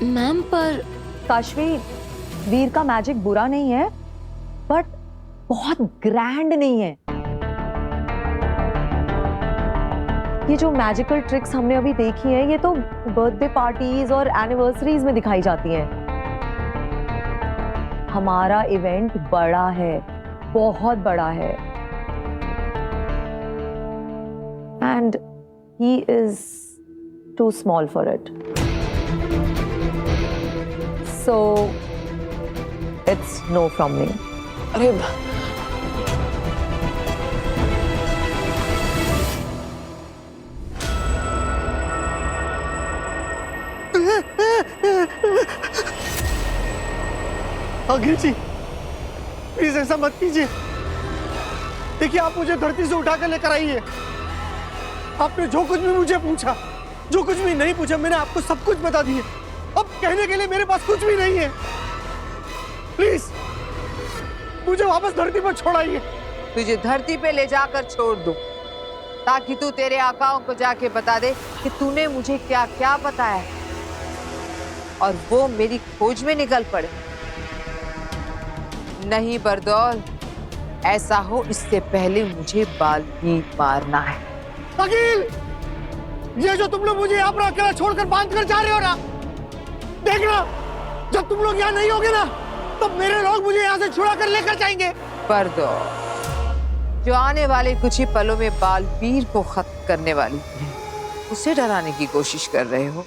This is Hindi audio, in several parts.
मैम पर काशवी, वीर का मैजिक बुरा नहीं है, बट बहुत ग्रैंड नहीं है। ये जो मैजिकल ट्रिक्स हमने अभी देखी हैं, ये तो बर्थडे पार्टीज और एनिवर्सरीज में दिखाई जाती हैं। हमारा इवेंट बड़ा है, बहुत बड़ा है, and he is too small for it. So it's no from me. अरे आखिर जी, प्लीज ऐसा मत कीजिए। देखिए, आप मुझे धरती से उठाकर लेकर आइए। आपने जो कुछ भी मुझे पूछा, जो कुछ भी नहीं पूछा, मैंने आपको सब कुछ बता दिया। अब कहने के लिए मेरे पास कुछ भी नहीं है। प्लीज मुझे वापस धरती पर छोड़ाइए। तुझे धरती पे ले जाकर छोड़ दूं, ताकि तू तेरे आकाओं को जाके बता दे कि तूने मुझे क्या क्या बताया, और वो मेरी खोज में निकल पड़े। नहीं बरदौल, ऐसा हो इससे पहले मुझे बाल ही मारना है। अकील, ये जो तुम लोग मुझे यहाँ पर अकेला छोड़कर बांध कर जा रहे हो ना, देखना जब तुम लोग यहाँ नहीं होगे ना, तब मेरे लोग मुझे यहाँ से छुड़ा कर लेकर जाएंगे। बरदौल, जो आने वाले कुछ ही पलों में बालवीर को खत्म करने वाली है, उसे डराने की कोशिश कर रहे हो।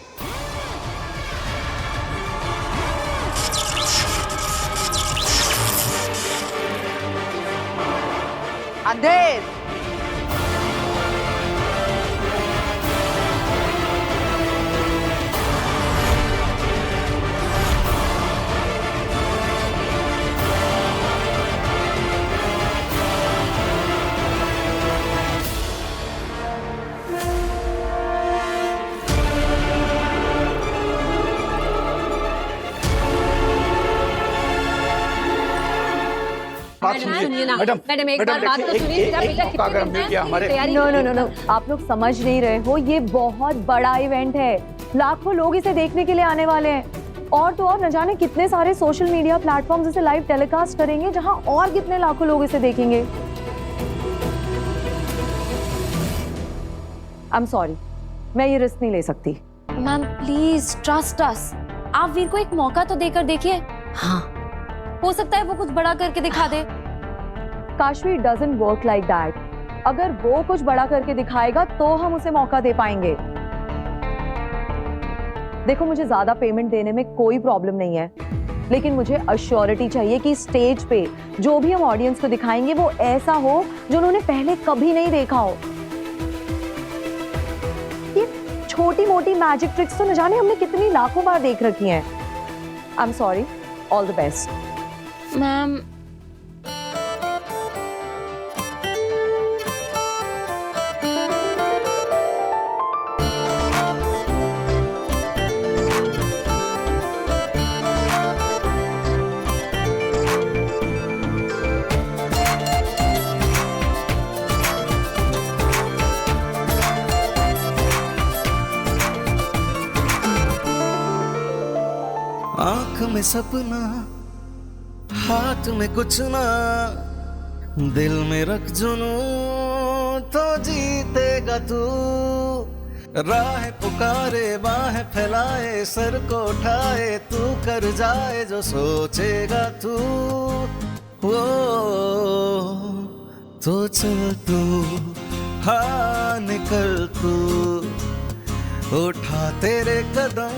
अंधेर, मैडम एक बार बात तो सुनिए। अगर हमने किया हमारे नो, आप लोग समझ नहीं रहे हो। ये बहुत बड़ा इवेंट है, लाखों लोग इसे देखने के लिए आने वाले हैं। और तो और न जाने कितने सारे सोशल मीडिया प्लेटफॉर्म्स इसे लाइव टेलीकास्ट करेंगे, जहां और कितने लाखों लोग इसे देखेंगे। आई एम सॉरी, मैं ये रिस्क नहीं ले सकती। Ma'am please trust us. आप वीर को एक मौका तो देकर देखिए। हाँ, हो सकता है वो कुछ बड़ा करके दिखा दे। Kashvi, doesn't work like that. अगर वो कुछ बड़ा करके दिखाएगा तो हम उसे मौका दे पाएंगे। देखो, मुझे ज्यादा पेमेंट देने में कोई प्रॉब्लम नहीं है, लेकिन मुझे अश्योरिटी चाहिए कि स्टेज पे जो भी हम ऑडियंस को दिखाएंगे वो ऐसा हो जो उन्होंने पहले कभी नहीं देखा हो। ये छोटी मोटी मैजिक ट्रिक्स तो न जाने हमने कितनी लाखों बार देख रखी हैं। I am sorry, all the best. Ma'am आंख में सपना, हाथ में कुछ ना, दिल में रख जुनू तो जीतेगा तू। राह पुकारे, बाह फैलाए, सर को उठाए, तू कर जाए जो सोचेगा तू। वो तो चल तू, हाँ निकल तू, उठा तेरे कदम,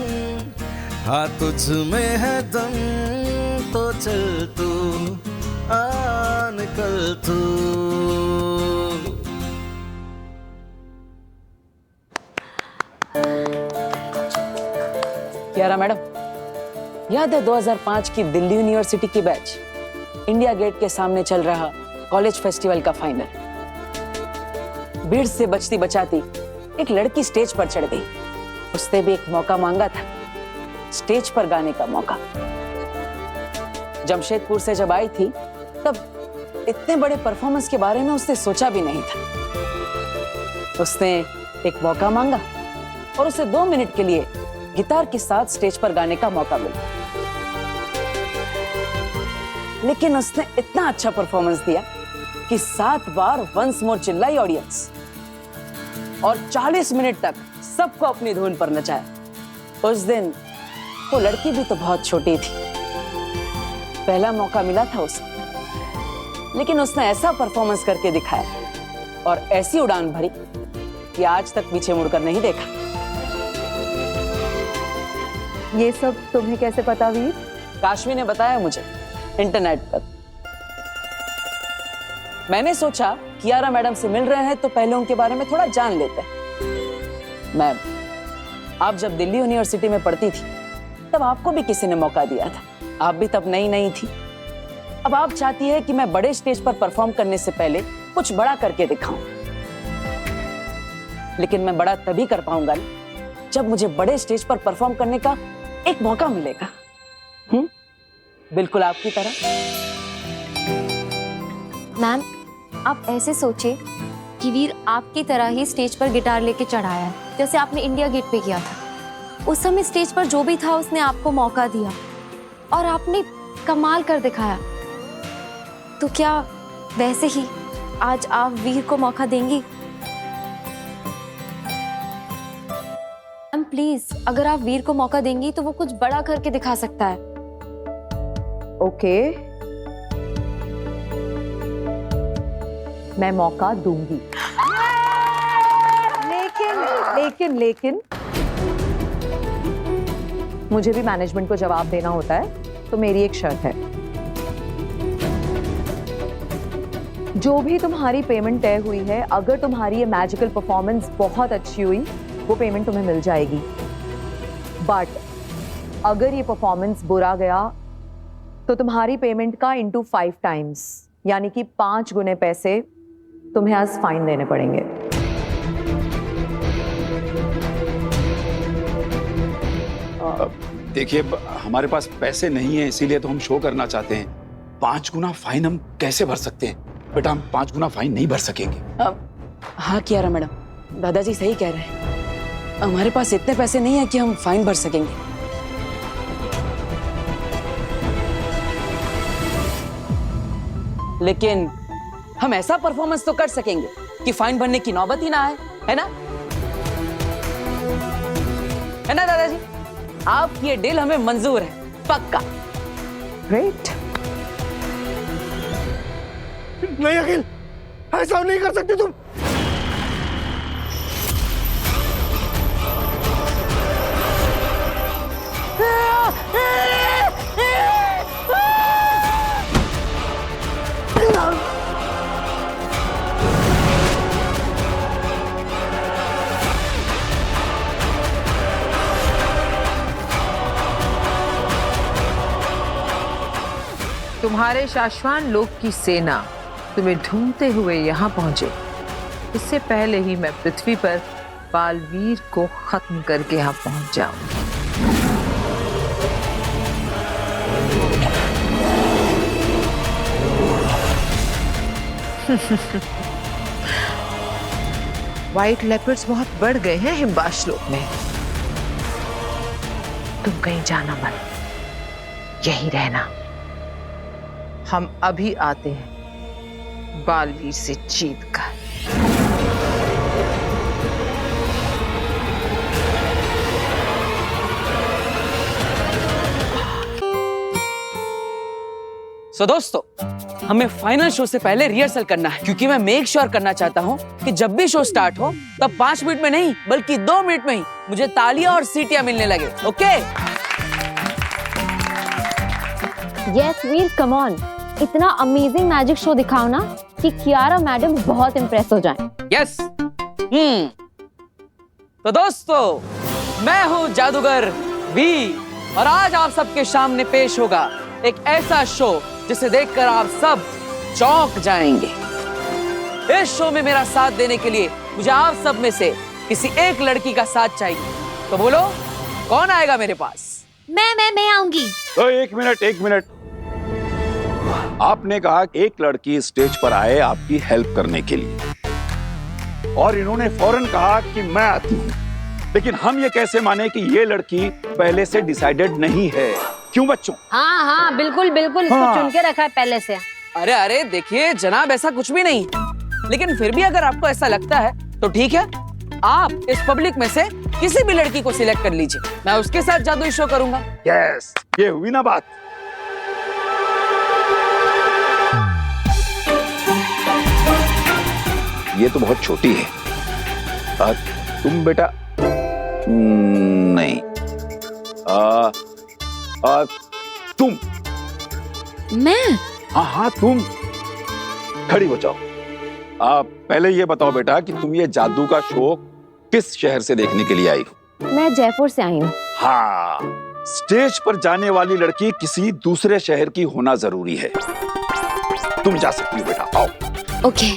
हाँ तुझ में है दम, तो चल तू, आ निकल तू। कियारा मैडम, याद है 2005 की दिल्ली यूनिवर्सिटी की बैच? इंडिया गेट के सामने चल रहा कॉलेज फेस्टिवल का फाइनल। भीड़ से बचती बचाती एक लड़की स्टेज पर चढ़ गई। उसने भी एक मौका मांगा था, स्टेज पर गाने का मौका। जमशेदपुर से जब आई थी तब इतने बड़े परफॉर्मेंस के बारे में उसने सोचा भी नहीं था। उसने एक मौका मांगा और उसे 2 मिनट के लिए गिटार के साथ स्टेज पर गाने का मौका मिला। लेकिन उसने इतना अच्छा परफॉर्मेंस दिया कि 7 बार वंस मोर चिल्लाई ऑडियंस और 40 मिनट तक सबको अपनी धुन पर नचाया। उस दिन वो लड़की भी तो बहुत छोटी थी, पहला मौका मिला था उसे, लेकिन उसने ऐसा परफॉर्मेंस करके दिखाया और ऐसी उड़ान भरी कि आज तक पीछे मुड़कर नहीं देखा। ये सब तुम्हें कैसे पता वीर? काशवी ने बताया मुझे इंटरनेट पर। मैंने सोचा कियारा मैडम से मिल रहे हैं तो पहले उनके बारे में थोड़ा जान लेते हैं। मैम, आप जब दिल्ली यूनिवर्सिटी में पढ़ती थी तब आपको भी किसी ने मौका दिया था, आप भी तब नई नई थी। अब आप चाहती है कि मैं बड़े स्टेज पर परफॉर्म करने से पहले कुछ बड़ा करके दिखाऊं, लेकिन मैं बड़ा तभी कर पाऊंगा ना जब मुझे बड़े स्टेज पर परफॉर्म करने का एक मौका मिलेगा। बिल्कुल आपकी तरह। मैम, आप ऐसे सोचे कि वीर आपकी तरह ही स्टेज पर गिटार लेके चढ़ाया है, जैसे आपने इंडिया गेट पे किया था। उस समय स्टेज पर जो भी था उसने आपको मौका दिया और आपने कमाल कर दिखाया। तो क्या वैसे ही आज आप वीर को मौका देंगी? मैम प्लीज, अगर आप वीर को मौका देंगी तो वो कुछ बड़ा करके दिखा सकता है। ओके, मैं मौका दूंगी, लेकिन मुझे भी मैनेजमेंट को जवाब देना होता है, तो मेरी एक शर्त है। जो भी तुम्हारी पेमेंट तय हुई है, अगर तुम्हारी ये मैजिकल परफॉर्मेंस बहुत अच्छी हुई, वो पेमेंट तुम्हें मिल जाएगी। बट अगर ये परफॉर्मेंस बुरा गया तो तुम्हारी पेमेंट का इंटू 5 टाइम्स, यानी कि 5 गुने पैसे तुम्हें आज फाइन देने पड़ेंगे। देखिए, हमारे पास पैसे नहीं है, इसीलिए तो हम शो करना चाहते हैं। 5 गुना फाइन हम कैसे भर सकते हैं? बेटा, हम 5 गुना फाइन नहीं भर सकेंगे। हाँ कियारा मैडम, दादाजी सही कह रहे हैं। हमारे पास इतने पैसे नहीं है कि हम फाइन भर सकेंगे। लेकिन हम ऐसा परफॉर्मेंस तो कर सकेंगे कि फाइन भरने की नौबत ही ना आए, है ना? है ना दादाजी? आपकी ये डील हमें मंजूर है, पक्का। ग्रेट। नहीं अखिल, ऐसा नहीं कर सकते तुम। तुम्हारे शाश्वान लोग की सेना तुम्हें ढूंढते हुए यहाँ पहुंचे, इससे पहले ही मैं पृथ्वी पर बालवीर को खत्म करके यहाँ पहुंच जाऊं। व्हाइट लेपर्ड्स बहुत बढ़ गए हैं हिमवाशलोक में। तुम कहीं जाना मत, यहीं रहना। हम अभी आते हैं बालवीर से जीत कर। सो दोस्तों, हमें फाइनल शो से पहले रिहर्सल करना है, क्योंकि मैं मेक श्योर करना चाहता हूँ कि जब भी शो स्टार्ट हो तब 5 मिनट में नहीं बल्कि 2 मिनट में ही मुझे तालियां और सीटियां मिलने लगे। Okay? Yes Veer, come on, इतना अमेजिंग मैजिक शो दिखाओ ना कि कियारा मैडम बहुत इंप्रेस हो जाएं। यस। तो दोस्तों, मैं हूँ जादूगर वी और आज आप सबके सामने पेश होगा एक ऐसा शो जिसे देखकर आप सब चौंक जाएंगे। इस शो में मेरा साथ देने के लिए मुझे आप सब में से किसी एक लड़की का साथ चाहिए। तो बोलो, कौन आएगा मेरे पास? मैं आऊंगी। तो एक मिनट। आपने कहा एक लड़की स्टेज पर आए आपकी हेल्प करने के लिए, और इन्होंने फौरन कहा कि मैं आती हूँ। लेकिन हम ये कैसे माने कि ये लड़की पहले से डिसाइडेड नहीं है? क्यों बच्चों? हाँ हाँ बिल्कुल बिल्कुल, इसको हाँ। चुन के रखा है पहले से। अरे अरे देखिए जनाब, ऐसा कुछ भी नहीं, लेकिन फिर भी अगर आपको ऐसा लगता है तो ठीक है, आप इस पब्लिक में से किसी भी लड़की को सिलेक्ट कर लीजिए, मैं उसके साथ जादुई शो करूंगा। यस, ये हुई ना बात। ये तो बहुत छोटी है। तुम बेटा नहीं, तुम। मैं? हाँ हाँ तुम खड़ी हो जाओ। पहले ये बताओ बेटा कि तुम ये जादू का शो किस शहर से देखने के लिए आई हो? मैं जयपुर से आई हूँ। हाँ, स्टेज पर जाने वाली लड़की किसी दूसरे शहर की होना जरूरी है। तुम जा सकती हो बेटा, आओ। ओके।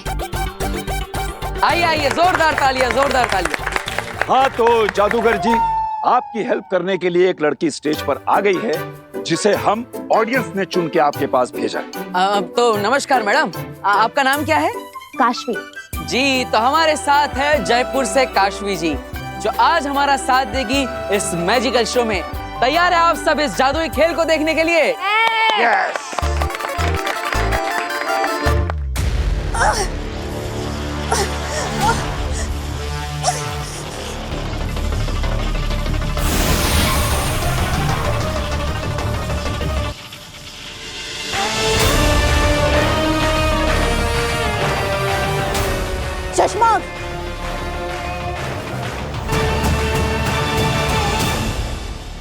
आइए आइए, जोरदार तालियां, जोरदार तालियां। हाँ तो जादूगर जी, आपकी हेल्प करने के लिए एक लड़की स्टेज पर आ गई है, जिसे हम ऑडियंस ने चुन के आपके पास भेजा है। तो नमस्कार मैडम, आपका नाम क्या है? काशवी। जी, तो हमारे साथ है जयपुर से काशवी जी, जो आज हमारा साथ देगी इस मैजिकल शो में। तैयार है आप सब इस जादुई खेल को देखने के लिए? यस। चश्मा,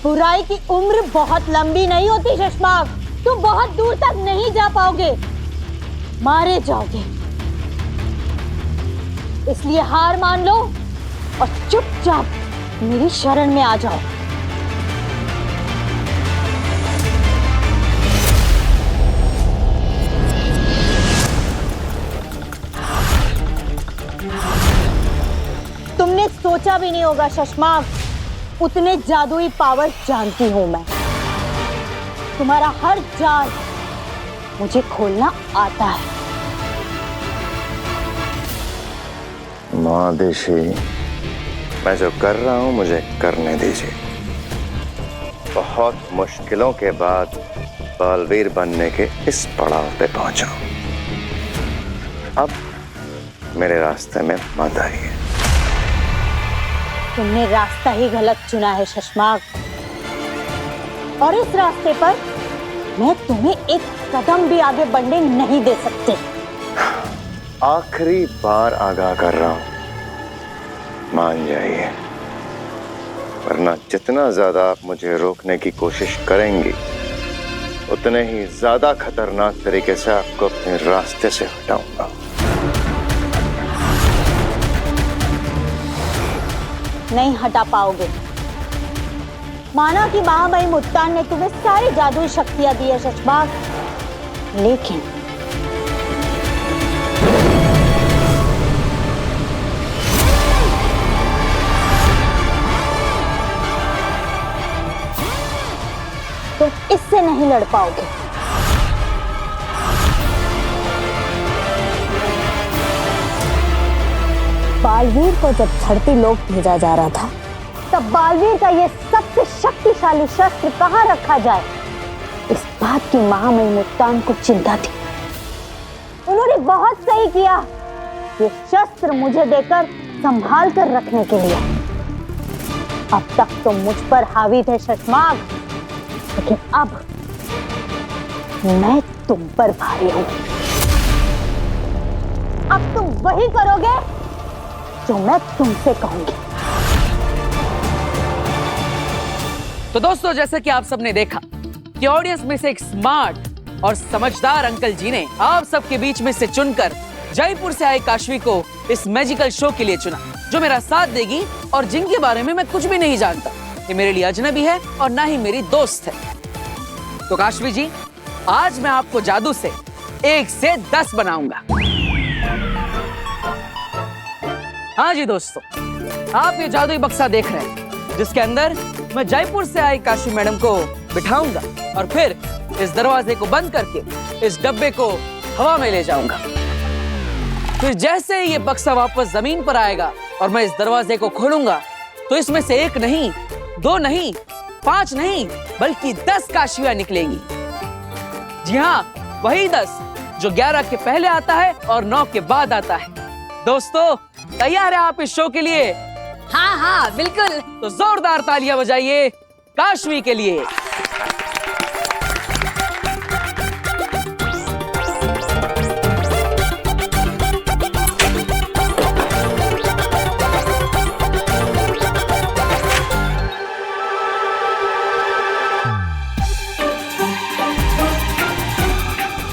बुराई की उम्र बहुत लंबी नहीं होती चश्मा, तुम बहुत दूर तक नहीं जा पाओगे, मारे जाओगे। इसलिए हार मान लो और चुपचाप मेरी शरण में आ जाओ। तुमने सोचा भी नहीं होगा शशमाक, उतने जादुई पावर जानती हूं मैं। तुम्हारा हर जाल मुझे खोलना आता है। महादेशी, मैं जो कर रहा हूं मुझे करने दीजिए। बहुत मुश्किलों के बाद बालवीर बनने के इस पड़ाव पे पहुंचा हूं। अब मेरे रास्ते में मत आइए। तुमने रास्ता ही गलत चुना है शशमाक, और इस रास्ते पर मैं तुम्हें एक कदम भी आगे बढ़ने नहीं दे सकती। आखिरी बार आगाह कर रहा हूं, मान जाइए, वरना जितना ज्यादा आप मुझे रोकने की कोशिश करेंगी, उतने ही ज्यादा खतरनाक तरीके से आपको अपने रास्ते से हटाऊंगा। नहीं हटा पाओगे। माना कि महामहिम मुत्तान ने तुम्हें सारी जादुई शक्तियां दी है शशबाग, लेकिन तुम इससे नहीं लड़ पाओगे। बालवीर को जब धरती लोक भेजा जा रहा था, तब बालवीर का ये सबसे शक्तिशाली शस्त्र कहाँ रखा जाए, इस बात की महामहिम मुत्तान को चिंता थी। उन्होंने बहुत सही किया ये शस्त्र मुझे देकर संभाल कर रखने के लिए। अब तक तो मुझ पर हावी थे शशमाग, लेकिन अब मैं तुम पर भारी हूं। अब तुम वही करोगे जो मैं तुमसे कहूंगी। तो दोस्तों, जैसे कि आप सबने देखा कि ऑडियंस में से एक स्मार्ट और समझदार अंकल जी ने आप सबके बीच में से चुनकर जयपुर से आए काशवी को इस मैजिकल शो के लिए चुना, जो मेरा साथ देगी और जिनके बारे में मैं कुछ भी नहीं जानता। ये मेरे लिए अजनबी है और ना ही मेरी दोस्त है। तो काशवी जी, आज मैं आपको जादू से 1 से 10 बनाऊंगा। हाँ जी दोस्तों, आप ये जादुई बक्सा देख रहे हैं, जिसके अंदर मैं जयपुर से आई काशवी मैडम को बिठाऊंगा और फिर इस दरवाजे को बंद करके इस डब्बे को हवा में ले जाऊंगा। फिर जैसे ही ये बक्सा वापस जमीन पर आएगा और मैं इस दरवाजे को खोलूंगा, तो इसमें से 1 नहीं, 2 नहीं, 5 नहीं, बल्कि 10 काशियां निकलेंगी। जी हाँ, वही 10 जो 11 के पहले आता है और 9 के बाद आता है। दोस्तों, तैयार है आप इस शो के लिए? हाँ हाँ बिल्कुल। तो जोरदार तालियां बजाइए काशवी के लिए।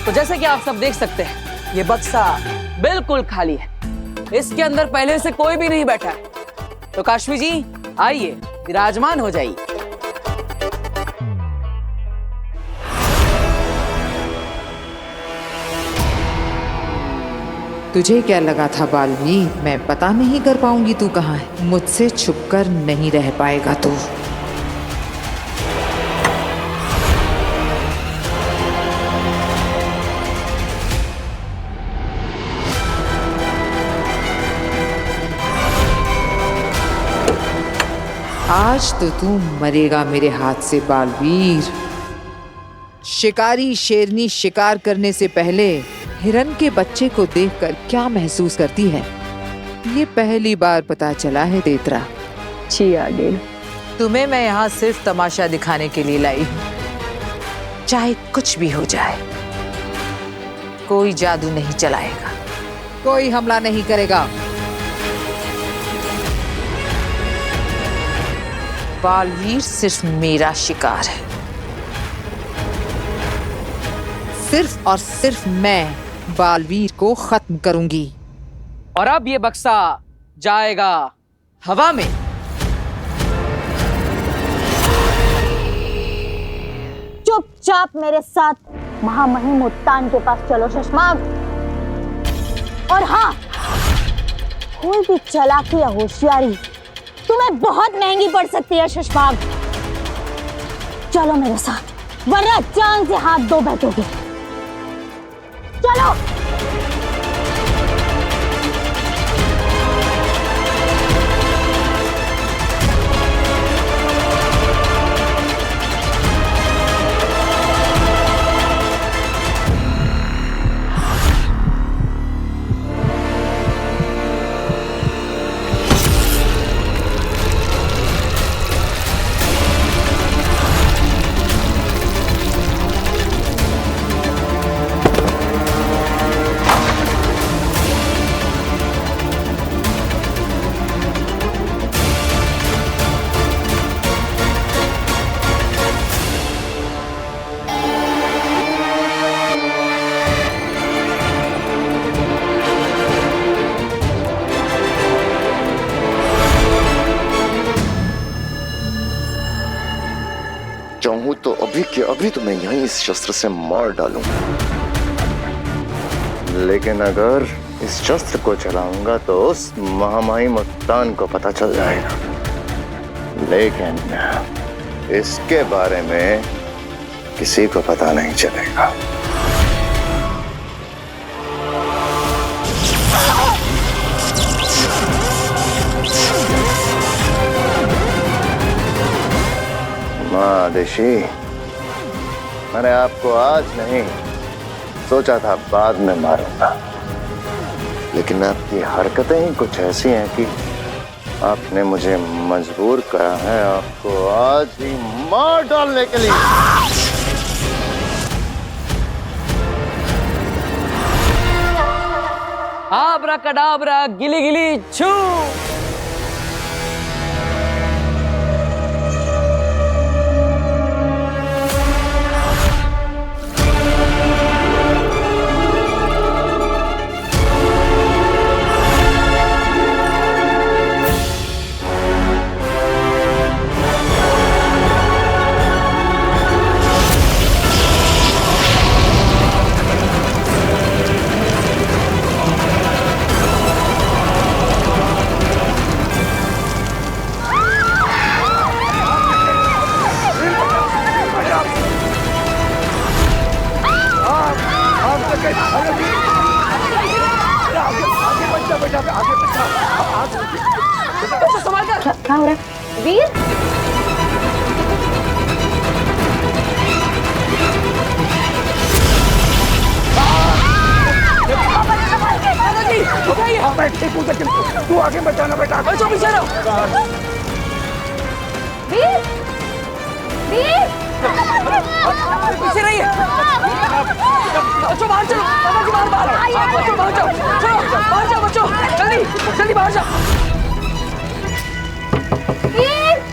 तो जैसे कि आप सब देख सकते हैं, ये बक्सा बिल्कुल खाली है। इसके अंदर पहले से कोई भी नहीं बैठा है। तो काशवी जी, आइए विराजमान हो जाइए। तुझे क्या लगा था बालवीर, मैं पता नहीं कर पाऊंगी तू कहाँ है? मुझसे छुपकर नहीं रह पाएगा तू। आज तो तू मरेगा मेरे हाथ से बालवीर। शिकारी शेरनी शिकार करने से पहले हिरन के बच्चे को देखकर क्या महसूस करती है, ये पहली बार पता चला है तेतरा। जी आगे। तुम्हें मैं यहाँ सिर्फ तमाशा दिखाने के लिए लाई हूँ। चाहे कुछ भी हो जाए, कोई जादू नहीं चलाएगा, कोई हमला नहीं करेगा। बालवीर सिर्फ मेरा शिकार है। सिर्फ और सिर्फ मैं बालवीर को खत्म करूंगी। और अब ये बक्सा जाएगा हवा में। चुपचाप मेरे साथ महामहिम उत्तान के पास चलो शशमाग। और हाँ, कोई भी चालाकी या होशियारी तुम्हें बहुत महंगी पड़ सकती है शशमाग। चलो मेरे साथ, वरना जान से हाथ धो बैठोगे। चलो। चाहूं तो अभी के अभी तो मैं यहीं इस शस्त्र से मार डालूंगा, लेकिन अगर इस शस्त्र को चलाऊंगा तो उस महामहिम उत्तान को पता चल जाएगा। लेकिन इसके बारे में किसी को पता नहीं चलेगा। महादेशी, मैंने आपको आज नहीं सोचा था बाद में मारूंगा, लेकिन आपकी हरकतें ही कुछ ऐसी हैं कि आपने मुझे मजबूर करा है आपको आज ही मार डालने के लिए। आबरा कडाबरा गिली गिली छू। हो रहा है? वीर तू आगे बचाना बेटा। बचो पीछे रहो। वीर वीर पीछे रहिए। बच्चों बाहर चलो, बाबा जी बाहर बाहर। बच्चों बाहर जाओ, चलो बाहर जाओ बच्चों, जल्दी जल्दी बाहर जाओ। वीर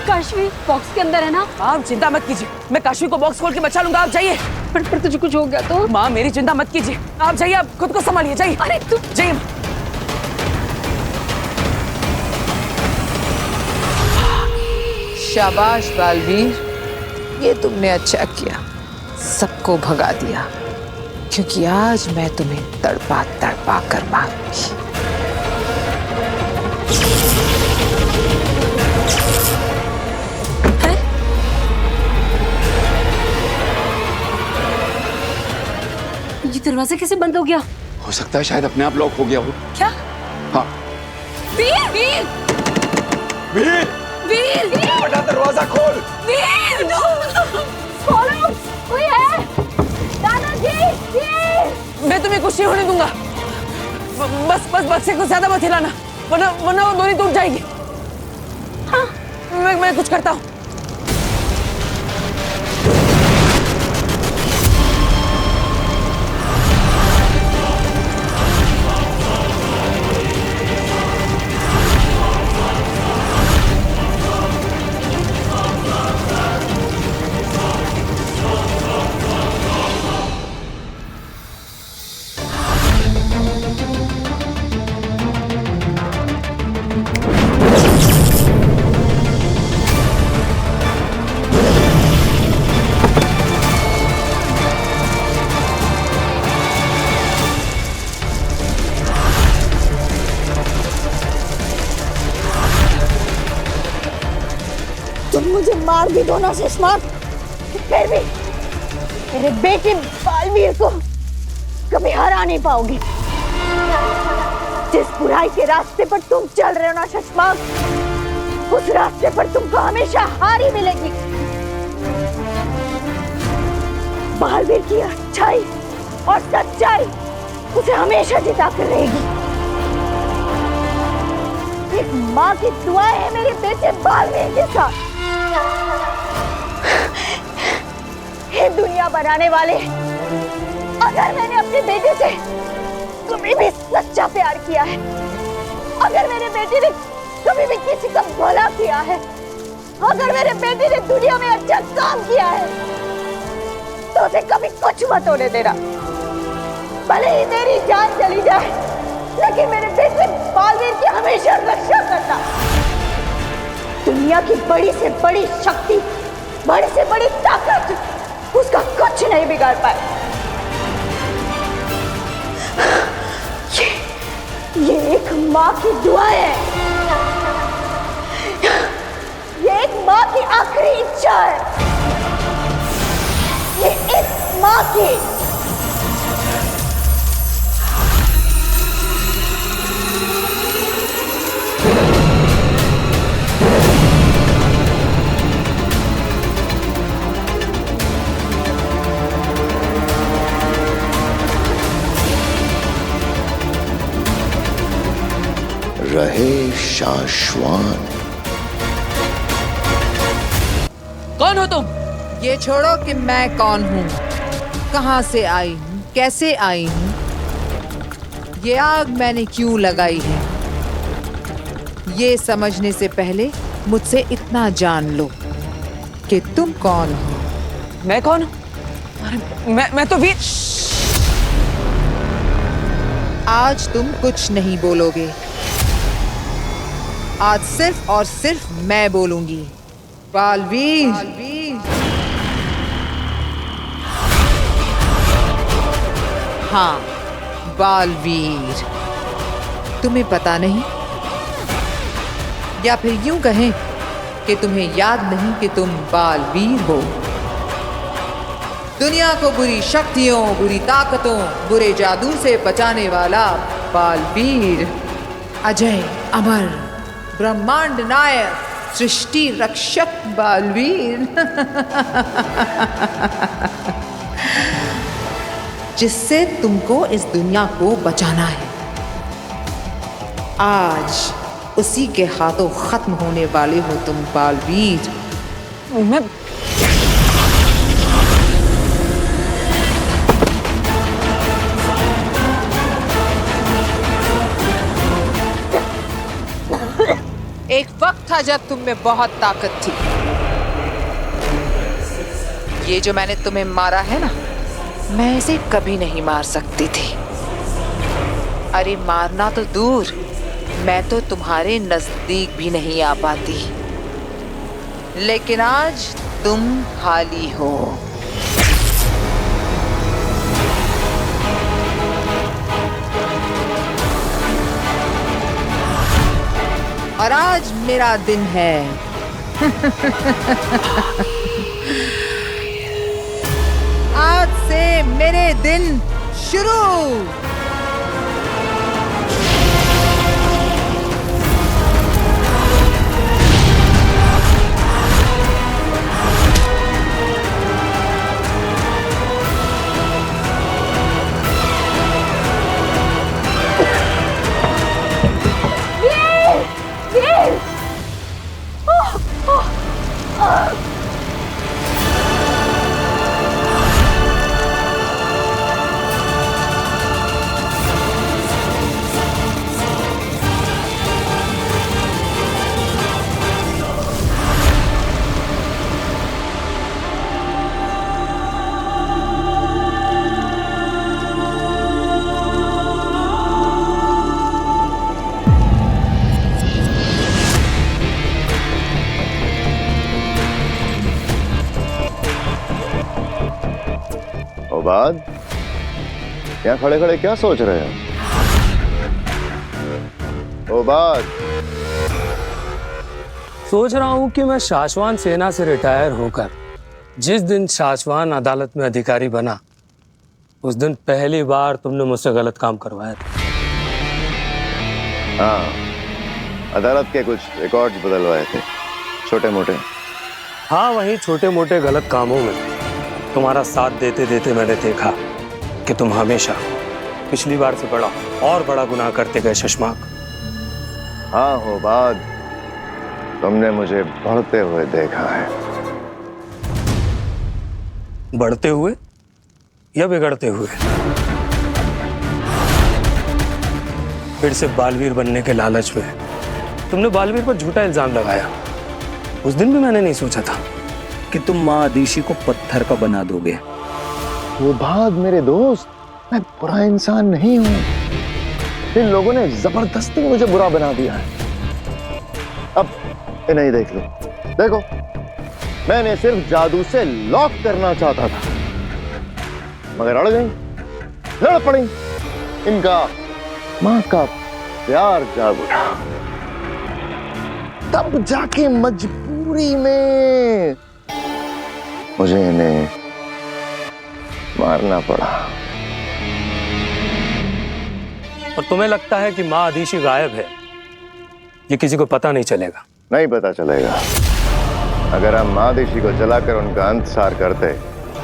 काशवी बॉक्स के अंदर है ना? आप चिंता मत कीजिए, मैं काशवी को बॉक्स खोल के बचा लूंगा। आप जाइए। पर तुझे कुछ हो गया तो? माँ मेरी चिंता मत कीजिए, आप जाइए, आप खुद को संभालिए। जाइए। अरे तू जाइए। शाबाश बालवीर, ये तुमने अच्छा किया, सबको भगा दिया, क्योंकि आज मैं तुम्हें तड़पा तड़पा कर मारूंगी। ये दरवाजा कैसे बंद हो गया? हो सकता है शायद अपने आप लॉक हो गया हो। क्या? हाँ। वीर वीर वीर वीर बेटा दरवाजा खोल। वीर खोलो, कोई है? दादाजी वीर मैं तुम्हें कुछ नहीं होने दूंगा। बस बस बक्से को ज्यादा मत हिलाना, वरना वरना वो डोरी टूट जाएगी। हाँ, मैं कुछ करता हूँ। तुम मुझे मार भी दो ना सुषमा, फिर भी मेरे बेटे बालवीर को कभी हरा नहीं पाओगे। जिस बुराई के रास्ते पर तुम चल रहे हो ना सुषमा, उस रास्ते पर तुमको हमेशा हार ही मिलेगी। बालवीर की अच्छाई और सच्चाई उसे हमेशा जिता कर रहेगी। एक माँ की दुआ है मेरे बेटे बालवीर के साथ। हे दुनिया बनाने वाले, अगर मैंने अपने बेटे से कभी भी सच्चा प्यार किया है, अगर मेरे बेटे ने कभी भी किसी का भला किया है, अगर मेरे बेटे ने दुनिया में अच्छा काम किया है, तो उसे कभी कुछ मत होने देना। भले ही मेरी जान चली जाए, लेकिन मेरे बेटे बालवीर की हमेशा रक्षा करना। दुनिया की बड़ी से बड़ी शक्ति, बड़ी से बड़ी ताकत उसका कुछ नहीं बिगाड़ पाए। ये एक माँ की दुआ है, ये एक माँ की आखिरी इच्छा है, ये एक माँ की। रहे शाश्वत। कौन हो तुम? ये छोड़ो कि मैं कौन हूँ, कहाँ से आई हूँ, कैसे आई हूँ, ये आग मैंने क्यों लगाई है, ये समझने से पहले मुझसे इतना जान लो कि तुम कौन हो। मैं कौन? अरे मैं तो वीर। आज तुम कुछ नहीं बोलोगे, आज सिर्फ और सिर्फ मैं बोलूंगी। बालवीर, हाँ बालवीर, तुम्हें पता नहीं, या फिर यूं कहें कि तुम्हें याद नहीं कि तुम बालवीर हो। दुनिया को बुरी शक्तियों, बुरी ताकतों, बुरे जादू से बचाने वाला बालवीर, अजय अमर ब्रह्मांड नायक, सृष्टि रक्षक बालवीर। जिससे तुमको इस दुनिया को बचाना है। आज उसी के हाथों खत्म होने वाले हो तुम बालवीर। मैं एक वक्त था जब तुम में बहुत ताकत थी। ये जो मैंने तुम्हें मारा है ना, मैं इसे कभी नहीं मार सकती थी। अरे मारना तो दूर, मैं तो तुम्हारे नजदीक भी नहीं आ पाती। लेकिन आज तुम खाली हो। और आज मेरा दिन है। आज से मेरे दिन शुरू। बाद यहाँ खड़े खड़े क्या सोच रहे हो? ओ बाद सोच रहा हूं कि मैं शाश्वान सेना से रिटायर होकर जिस दिन शाश्वान अदालत में अधिकारी बना, उस दिन पहली बार तुमने मुझसे गलत काम करवाया था। हाँ, अदालत के कुछ रिकॉर्ड्स बदलवाए थे, छोटे मोटे। हाँ, वही छोटे मोटे गलत कामों में तुम्हारा साथ देते देते मैंने देखा कि तुम हमेशा पिछली बार से बड़ा और बड़ा गुनाह करते गए शशमाक। हाँ हो बाद, तुमने मुझे बढ़ते हुए देखा है। बढ़ते हुए या बिगड़ते हुए? फिर से बालवीर बनने के लालच में तुमने बालवीर पर झूठा इल्जाम लगाया। उस दिन भी मैंने नहीं सोचा था कि तुम माँ आदिशी को पत्थर का बना दोगे। वो बाद मेरे दोस्त, मैं बुरा इंसान नहीं हूं। इन लोगों ने जबरदस्ती मुझे बुरा बना दिया है। अब इन्हें देख लो, देखो, मैंने सिर्फ जादू से लॉक करना चाहता था, मगर अड़ गई, लड़ पड़ी। इनका माँ का प्यार जाग उठा, तब जाके मजबूरी में मुझे इन्हें मारना पड़ा। और तुम्हें लगता है कि माँ आदिशी गायब है, ये किसी को पता नहीं चलेगा? नहीं पता चलेगा। अगर हम माँ आदिशी को जलाकर उनका अंतसार करते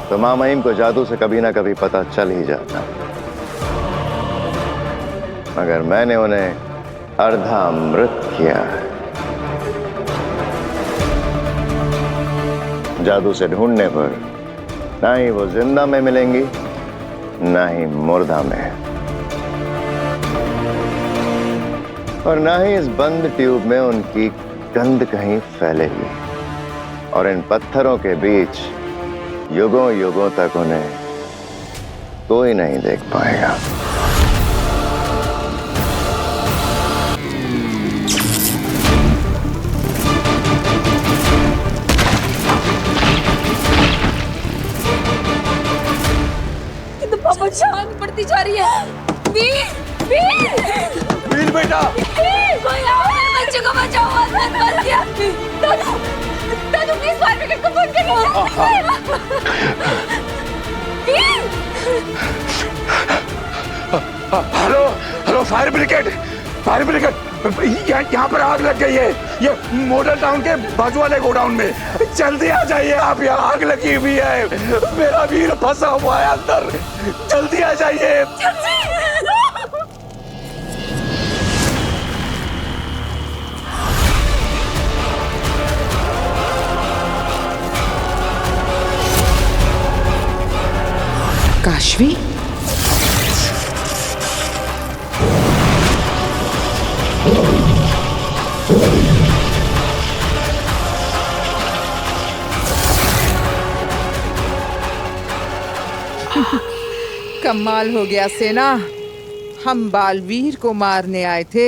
तो माँ महिम को जादू से कभी ना कभी पता चल ही जाता। मगर मैंने उन्हें अर्धा मृत किया है। जादू से ढूंढने पर ना ही वो जिंदा में मिलेंगी, ना ही मुर्दा में, और ना ही इस बंद ट्यूब में उनकी गंध कहीं फैलेगी। और इन पत्थरों के बीच युगों युगों तक उन्हें कोई नहीं देख पाएगा। रही है। वीर, वीर, वीर बेटा, वीर, कोई आओ, मेरे बच्चे को बचाओ, आसमान मर गया। दादू, दादू प्लीज फायर ब्रिगेड को फोन करिए। Veer, hello hello, fire brigade, fire brigade, यहाँ पर आग लग गई है, ये मॉडल टाउन के बाजू वाले गोडाउन में। जल्दी आ जाइए आप, यहाँ आग लगी हुई है, मेरा वीर फंसा हुआ है अंदर, जल्दी आ जाइए। काशवी, कमाल हो गया सेना, हम बालवीर को मारने आए थे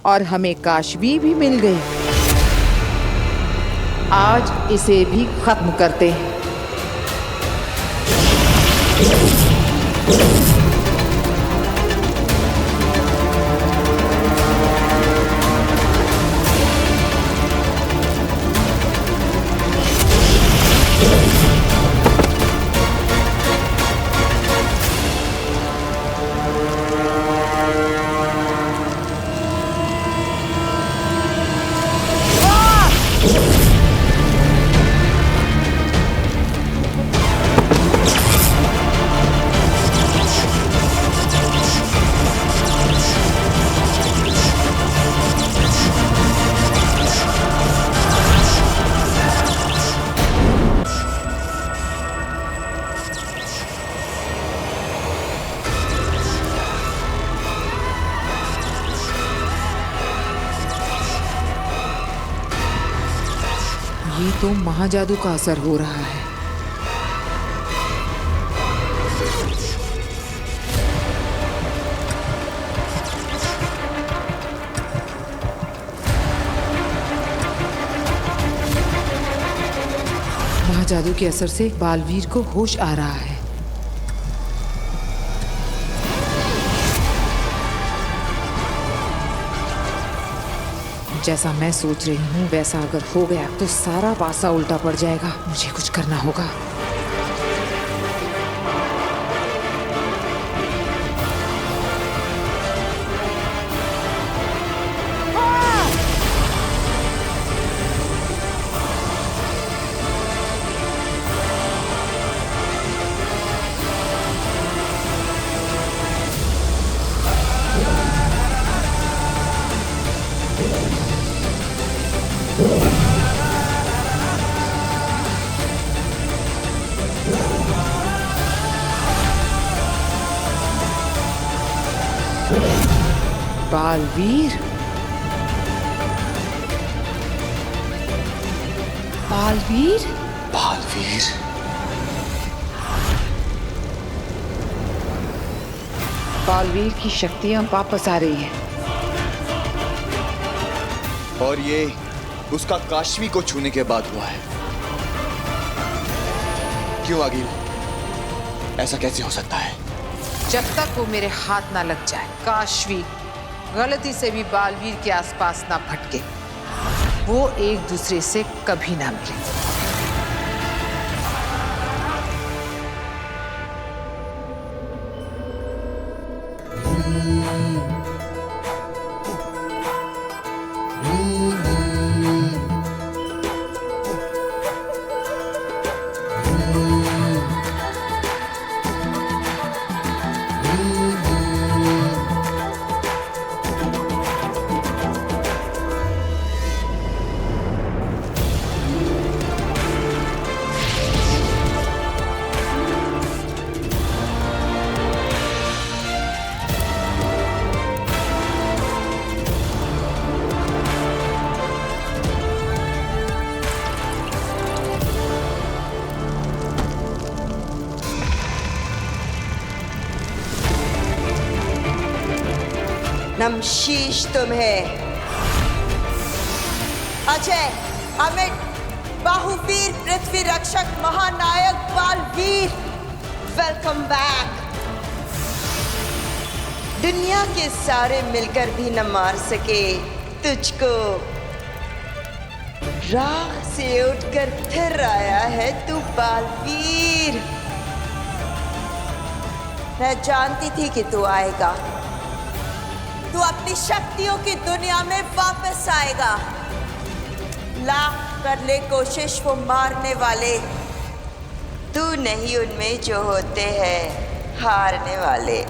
और हमें काशवी भी मिल गई। आज इसे भी खत्म करते हैं। ये तो महाजादू का असर हो रहा है। महाजादू के असर से बालवीर को होश आ रहा है। जैसा मैं सोच रही हूँ वैसा अगर हो गया तो सारा पासा उल्टा पड़ जाएगा। मुझे कुछ करना होगा। बालवीर, बालवीर, बालवीर, बालवीर की शक्तियां वापस आ रही हैं। और ये उसका काशवी को छूने के बाद हुआ है। क्यों आगिल, ऐसा कैसे हो सकता है? जब तक वो मेरे हाथ ना लग जाए, काशवी गलती से भी बालवीर के आसपास ना भटके, वो एक दूसरे से कभी ना मिले। नमशीश तुम्हें, अजय, अमित, बाहुवीर, पृथ्वी रक्षक, महानायक बालवीर, वेलकम बैक। दुनिया के सारे मिलकर भी न मार सके तुझको। राख से उठकर फिर आया है तू बालवीर। मैं जानती थी कि तू आएगा। तू अपनी शक्तियों की दुनिया में वापस आएगा। लाख कर ले कोशिश वो मारने वाले, तू नहीं उनमें जो होते हैं हारने वाले।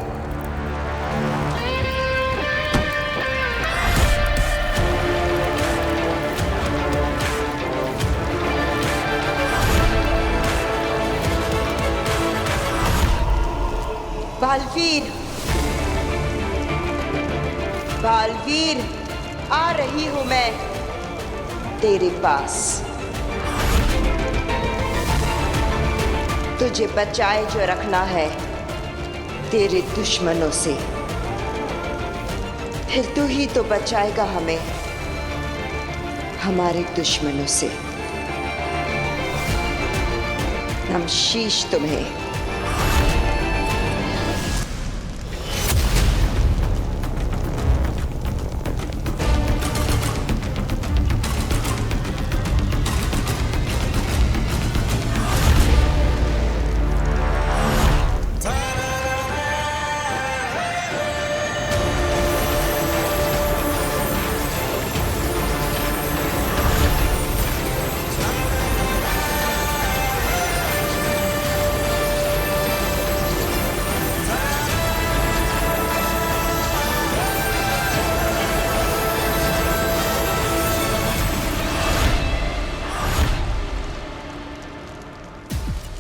बालवीर, बालवीर, आ रही हूं मैं तेरे पास। तुझे बचाए जो रखना है तेरे दुश्मनों से, फिर तू ही तो बचाएगा हमें हमारे दुश्मनों से। नमशीश तुम्हें।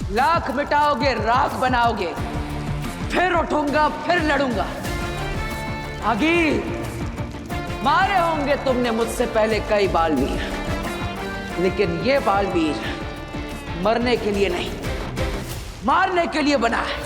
लाख मिटाओगे, राख बनाओगे, फिर उठूंगा, फिर लड़ूंगा। आगे मारे होंगे तुमने मुझसे पहले कई बालवीर, लेकिन ये बालवीर मरने के लिए नहीं, मारने के लिए बना है।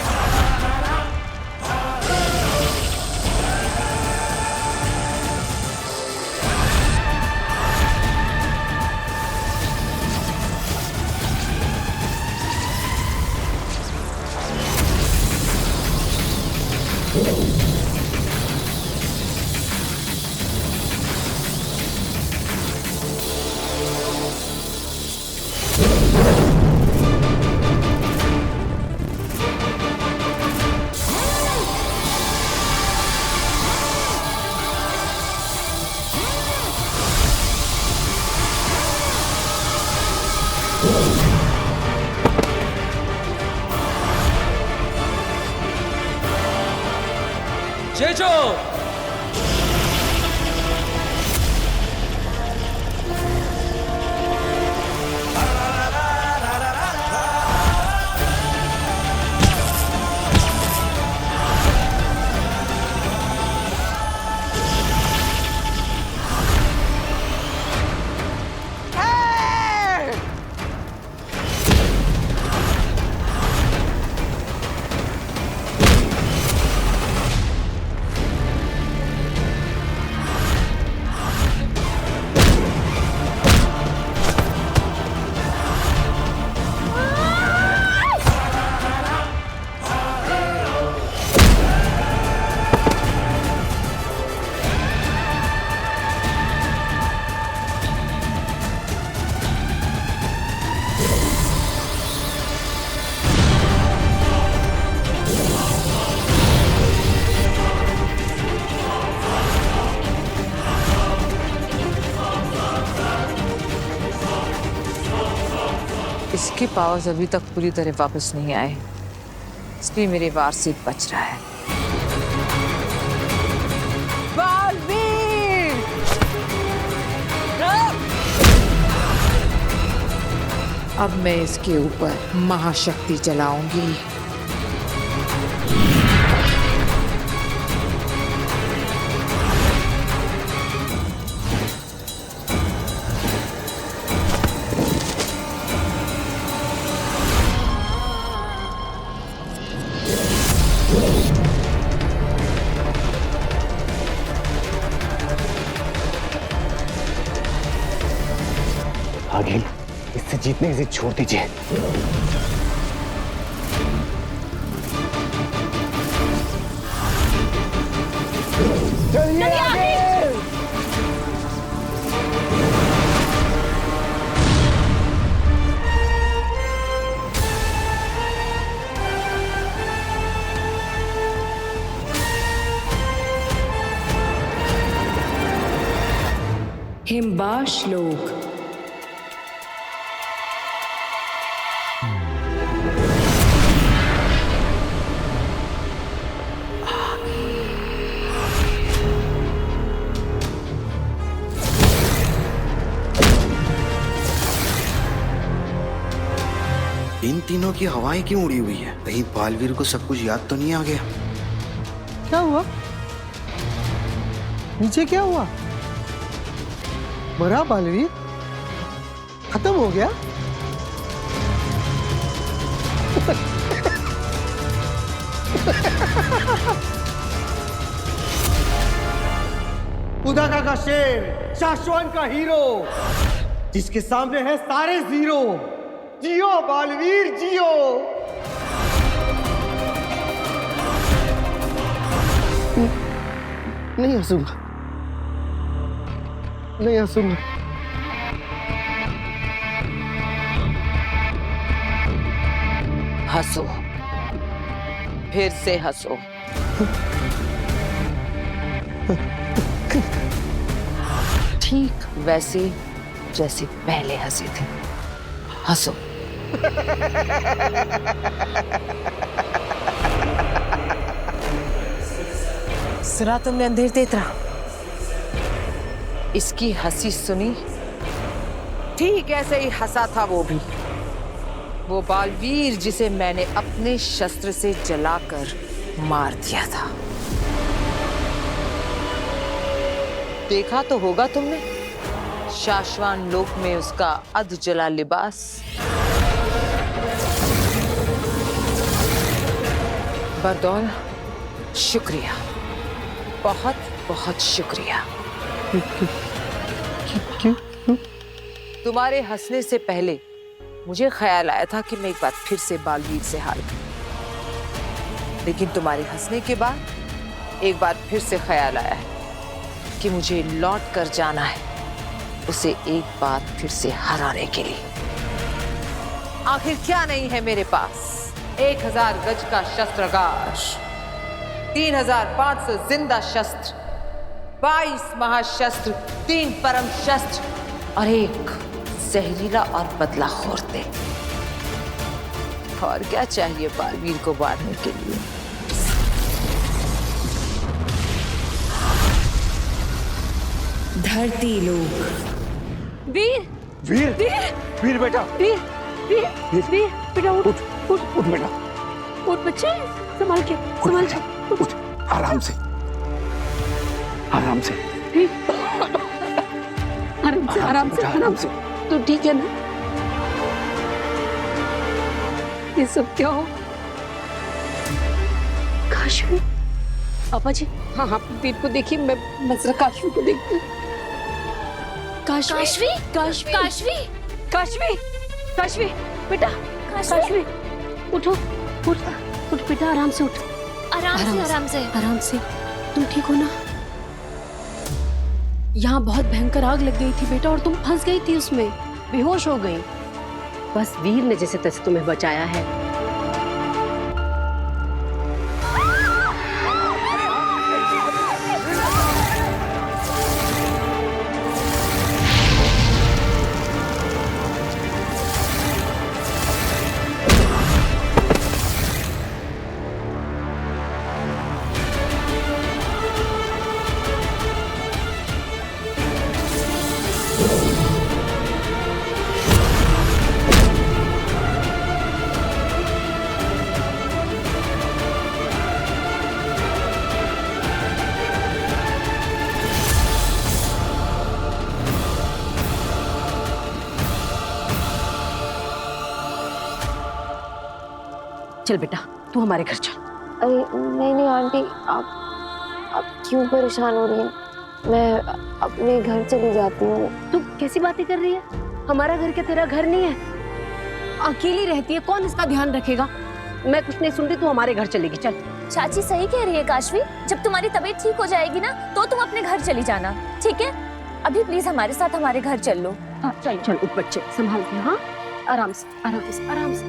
जेजो, इसके पावर्स अभी तक पूरी तरह वापस नहीं आए, इसलिए मेरे वार से बच रहा है। बालवीर! अब मैं इसके ऊपर महाशक्ति चलाऊंगी। आगे इससे जीतने की जिद छोड़ दीजिए। चलिए आगे। हिमबा श्लोक। इन तीनों की हवाएं क्यों उड़ी हुई है? कहीं बालवीर को सब कुछ याद तो नहीं आ गया? क्या हुआ? नीचे क्या हुआ? मरा बालवीर? खत्म हो गया? उदाका का शेर, शाश्वन का हीरो, जिसके सामने है सारे जीरो। जियो बालवीर जियो। नहीं हंसूंगा, नहीं हंसूंगा। हंसो, फिर से हंसो। ठीक वैसे जैसे पहले हंसे थे। हंसो। सुना तुमने अंधेर तेतरा? इसकी हंसी सुनी? ठीक ऐसे ही हंसा था वो भी। वो बालवीर जिसे मैंने अपने शस्त्र से जलाकर मार दिया था। देखा तो होगा तुमने शाश्वान लोक में उसका अध जला लिबास। बरदौल, शुक्रिया, बहुत बहुत शुक्रिया। क्यों? तुम्हारे हंसने से पहले मुझे ख्याल आया था कि मैं एक बार फिर से बालवीर से हार गई, लेकिन तुम्हारे हंसने के बाद एक बार फिर से ख्याल आया है कि मुझे लौट कर जाना है उसे एक बार फिर से हराने के लिए। आखिर क्या नहीं है मेरे पास? 1000 गज का शस्त्रागार, 3500 जिंदा शस्त्र, 22 महाशस्त्र, 3 परम शस्त्र और एक जहरीला और बदलाखोर तेग। और क्या चाहिए बालवीर को मारने के लिए? धरती लोक। वीर, वीर, वीर, वीर बेटा, वीर, वीर, वीर, बेटा उठ, उठ बेटा, उठ बच्चे, संभाल के, संभाल के, उठ, आराम से, आराम से, आराम से, आराम से, आराम से। तू ठीक है ना? ये सब क्या हो? काशवी, पापा जी, हाँ हाँ, वीर को देखिए, मैं जरा काशवी को देखती हूँ। काशवी, काशवी, काशवी, काशवी, काशवी, बेटा, काशवी, उठो, उठ, उठ बेटा, आराम से उठ, आराम से, तुम ठीक हो ना? यहाँ बहुत भयंकर आग लग गई थी बेटा, और तुम फंस गई थी उसमें, बेहोश हो गई। बस वीर ने जैसे तैसे तुम्हें बचाया है। चल बेटा, तू हमारे घर चल। अरे नहीं नहीं आंटी, आप क्यों परेशान हो रही हैं? मैं अपने घर चली जाती हूँ। तू कैसी बातें कर रही है? हमारा घर क्या तेरा घर नहीं है? अकेली रहती है, कौन इसका ध्यान रखेगा? मैं कुछ नहीं सुन रही, तू हमारे घर चलेगी। चल चाची सही कह रही है काशवी, जब तुम्हारी तबीयत ठीक हो जाएगी ना तो तुम अपने घर चली जाना, ठीक है? अभी प्लीज हमारे साथ हमारे घर चल लो। हाँ चल चल उठ बच्चे, संभाल के, हाँ आराम से आराम से आराम से।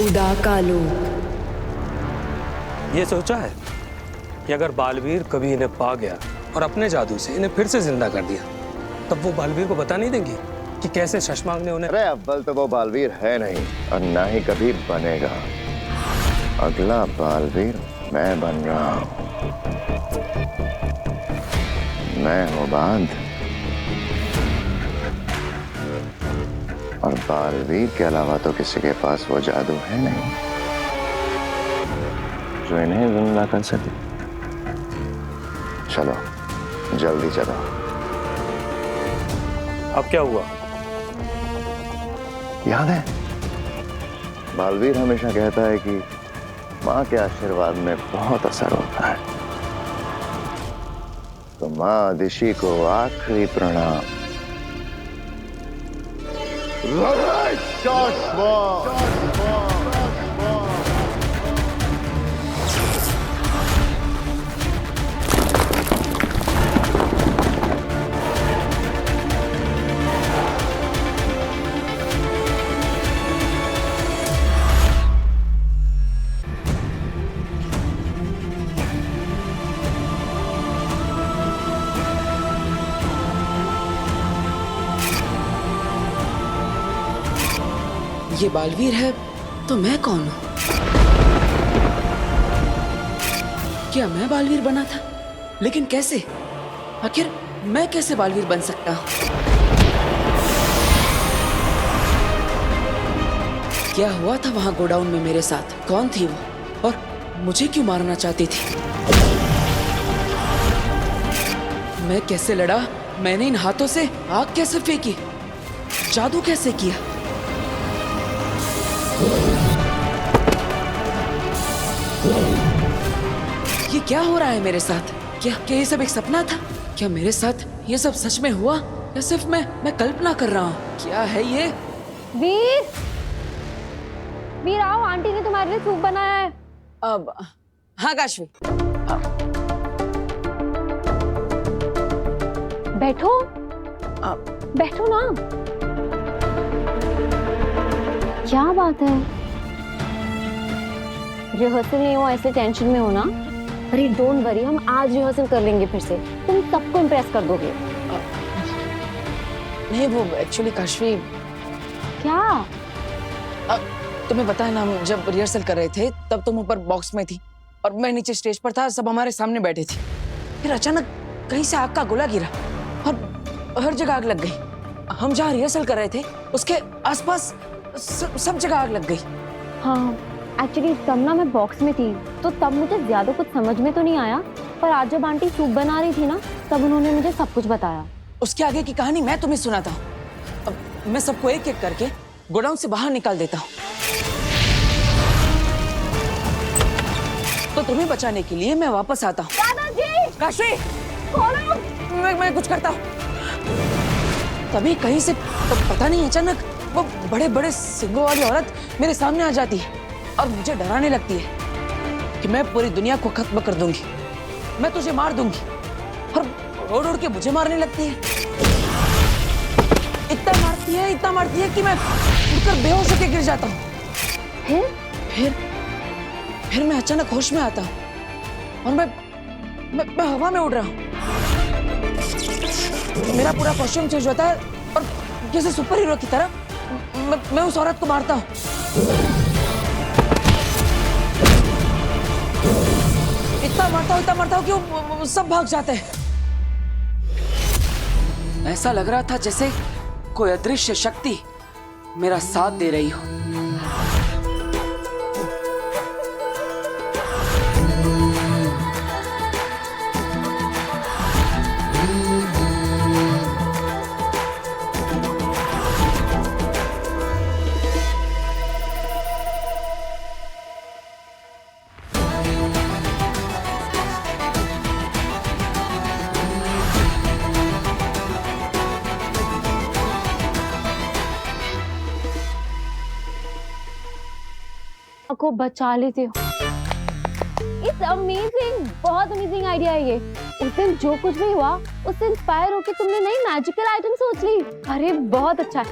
उदा का लोग ये सोचा है कि अगर बालवीर कभी इन्हें पा गया और अपने जादू से इन्हें फिर से जिंदा कर दिया, तब वो बालवीर को बता नहीं देंगी कि कैसे शशमांग ने उन्हें। अरे अव्वल तो वो बालवीर है नहीं और ना ही कभी बनेगा। अगला बालवीर मैं बन रहा हूं। मैं हूं बांध और बालवीर के अलावा तो किसी के पास वो जादू है नहीं जो इन्हें जिंदा कर सके। चलो जल्दी चलो। अब क्या हुआ? याद है बालवीर हमेशा कहता है कि माँ के आशीर्वाद में बहुत असर होता है, तो माँ आदिशि को आखिरी प्रणाम। ये बालवीर है तो मैं कौन हूं? क्या मैं बालवीर बना था? लेकिन कैसे? आखिर मैं कैसे बालवीर बन सकता हूं? क्या हुआ था वहां गोडाउन में मेरे साथ? कौन थी वो और मुझे क्यों मारना चाहती थी? मैं कैसे लड़ा? मैंने इन हाथों से आग कैसे फेंकी? जादू कैसे किया? ये क्या हो रहा है मेरे साथ? क्या ये सब एक सपना था? क्या मेरे साथ ये सब सच में हुआ या सिर्फ मैं कल्पना कर रहा हूँ? क्या है ये? वीर, वीर आओ, आंटी ने तुम्हारे लिए सूप बनाया है। अब हाँ काशवी, बैठो बैठो ना। क्या बात है? रिहर्सल नहीं हो ऐसे टेंशन में हो ना? अरे डोंट वरी, हम आज रिहर्सल कर लेंगे फिर से, तुम सबको इम्प्रेस कर दोगे। नहीं वो एक्चुअली काशवी, क्या? तुम्हें पता है ना, हम जब रिहर्सल कर रहे थे तब तुम ऊपर बॉक्स में थी और मैं नीचे स्टेज पर था, सब हमारे सामने बैठे थे। फिर अचानक कहीं से आग का गोला गिरा और हर जगह आग लग गई। हम जहाँ रिहर्सल कर रहे थे उसके आसपास सब जगह आग लग गई। हाँ एक्चुअली तब ना मैं बॉक्स में थी तो तब मुझे ज्यादा कुछ समझ में तो नहीं आया, पर आज जब आंटी सूप बना रही थी ना तब उन्होंने मुझे सब कुछ बताया। उसके आगे की कहानी मैं तुम्हें सुनाता हूँ। अब मैं सबको एक एक करके गोडाउन से बाहर निकाल देता हूँ, तो तुम्हें बचाने के लिए मैं वापस आता हूँ। दादाजी! काशवी! मैं कुछ करता हूँ। तभी कहीं से तो पता नहीं अचानक वो बड़े बड़े सिंगों वाली औरत मेरे सामने आ जाती है और मुझे डराने लगती है कि मैं पूरी दुनिया को खत्म कर दूंगी, मैं तुझे मार दूंगी, और उड़ उड़ के मुझे मारने लगती है। इतना मारती है कि मैं उड़कर बेहोश होकर गिर जाता हूँ। फिर मैं अचानक होश में आता हूँ और मैं हवा में उड़ रहा हूँ। मेरा पूरा कॉस्ट्यूम चेंज होता है और जैसे सुपर हीरो की तरह मैं उस औरत को मारता हूँ। इतना मारता हूँ कि वो सब भाग जाते हैं। ऐसा लग रहा था जैसे कोई अदृश्य शक्ति मेरा साथ दे रही हो। को बचा लेते हो। इट्स अमेजिंग, बहुत अमेजिंग आइडिया है ये। उस दिन जो कुछ भी हुआ उससे इंस्पायर होकर तुमने नई मैजिकल आइटम सोच ली। अरे बहुत अच्छा है,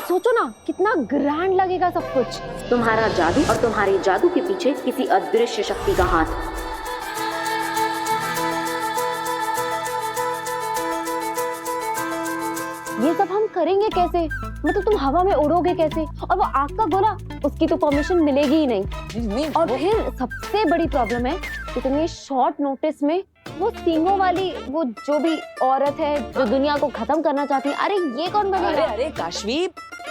सोचो ना कितना ग्रैंड लगेगा सब कुछ। तुम्हारा जादू और तुम्हारे जादू के पीछे किसी अदृश्य शक्ति का हाथ। ये सब हम करेंगे कैसे? मतलब तुम हवा में उड़ोगे कैसे? और वो आग का गोला, उसकी तो परमिशन मिलेगी ही नहीं। और फिर सबसे बड़ी प्रॉब्लम है कि तुम ये शॉर्ट नोटिस में वो सींगों वाली वो जो भी औरत है जो दुनिया को खत्म करना चाहती है, अरे ये कौन बनेगा? अरे काशवी,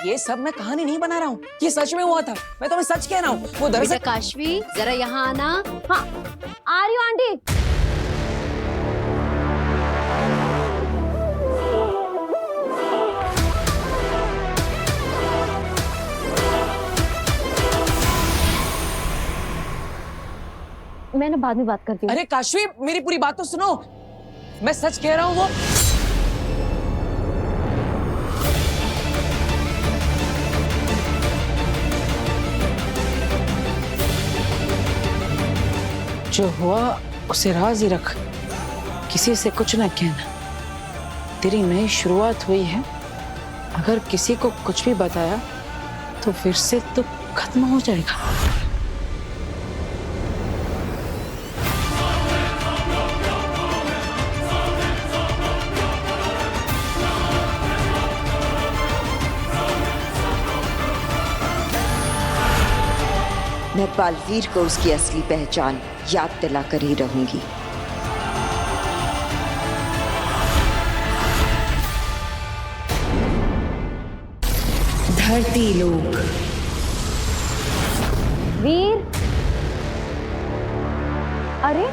ये सब मैं कहानी नहीं बना रहा हूँ, ये सच में हुआ था। मैं तुम्हें सच कह रहा हूँ। वो दरअसल काशवी जरा यहाँ आना। हाँ आ रही हूँ आंटी। मैं ना बाद में बात करती हूँ। अरे काशवी, मेरी पूरी बात तो सुनो, मैं सच कह रहा हूँ। वो जो हुआ उसे राज ही रख, किसी से कुछ ना कहना। तेरी नई शुरुआत हुई है, अगर किसी को कुछ भी बताया तो फिर से तो खत्म हो जाएगा। मैं बालवीर को उसकी असली पहचान याद दिलाकर ही रहूंगी। धरती लोक। वीर, अरे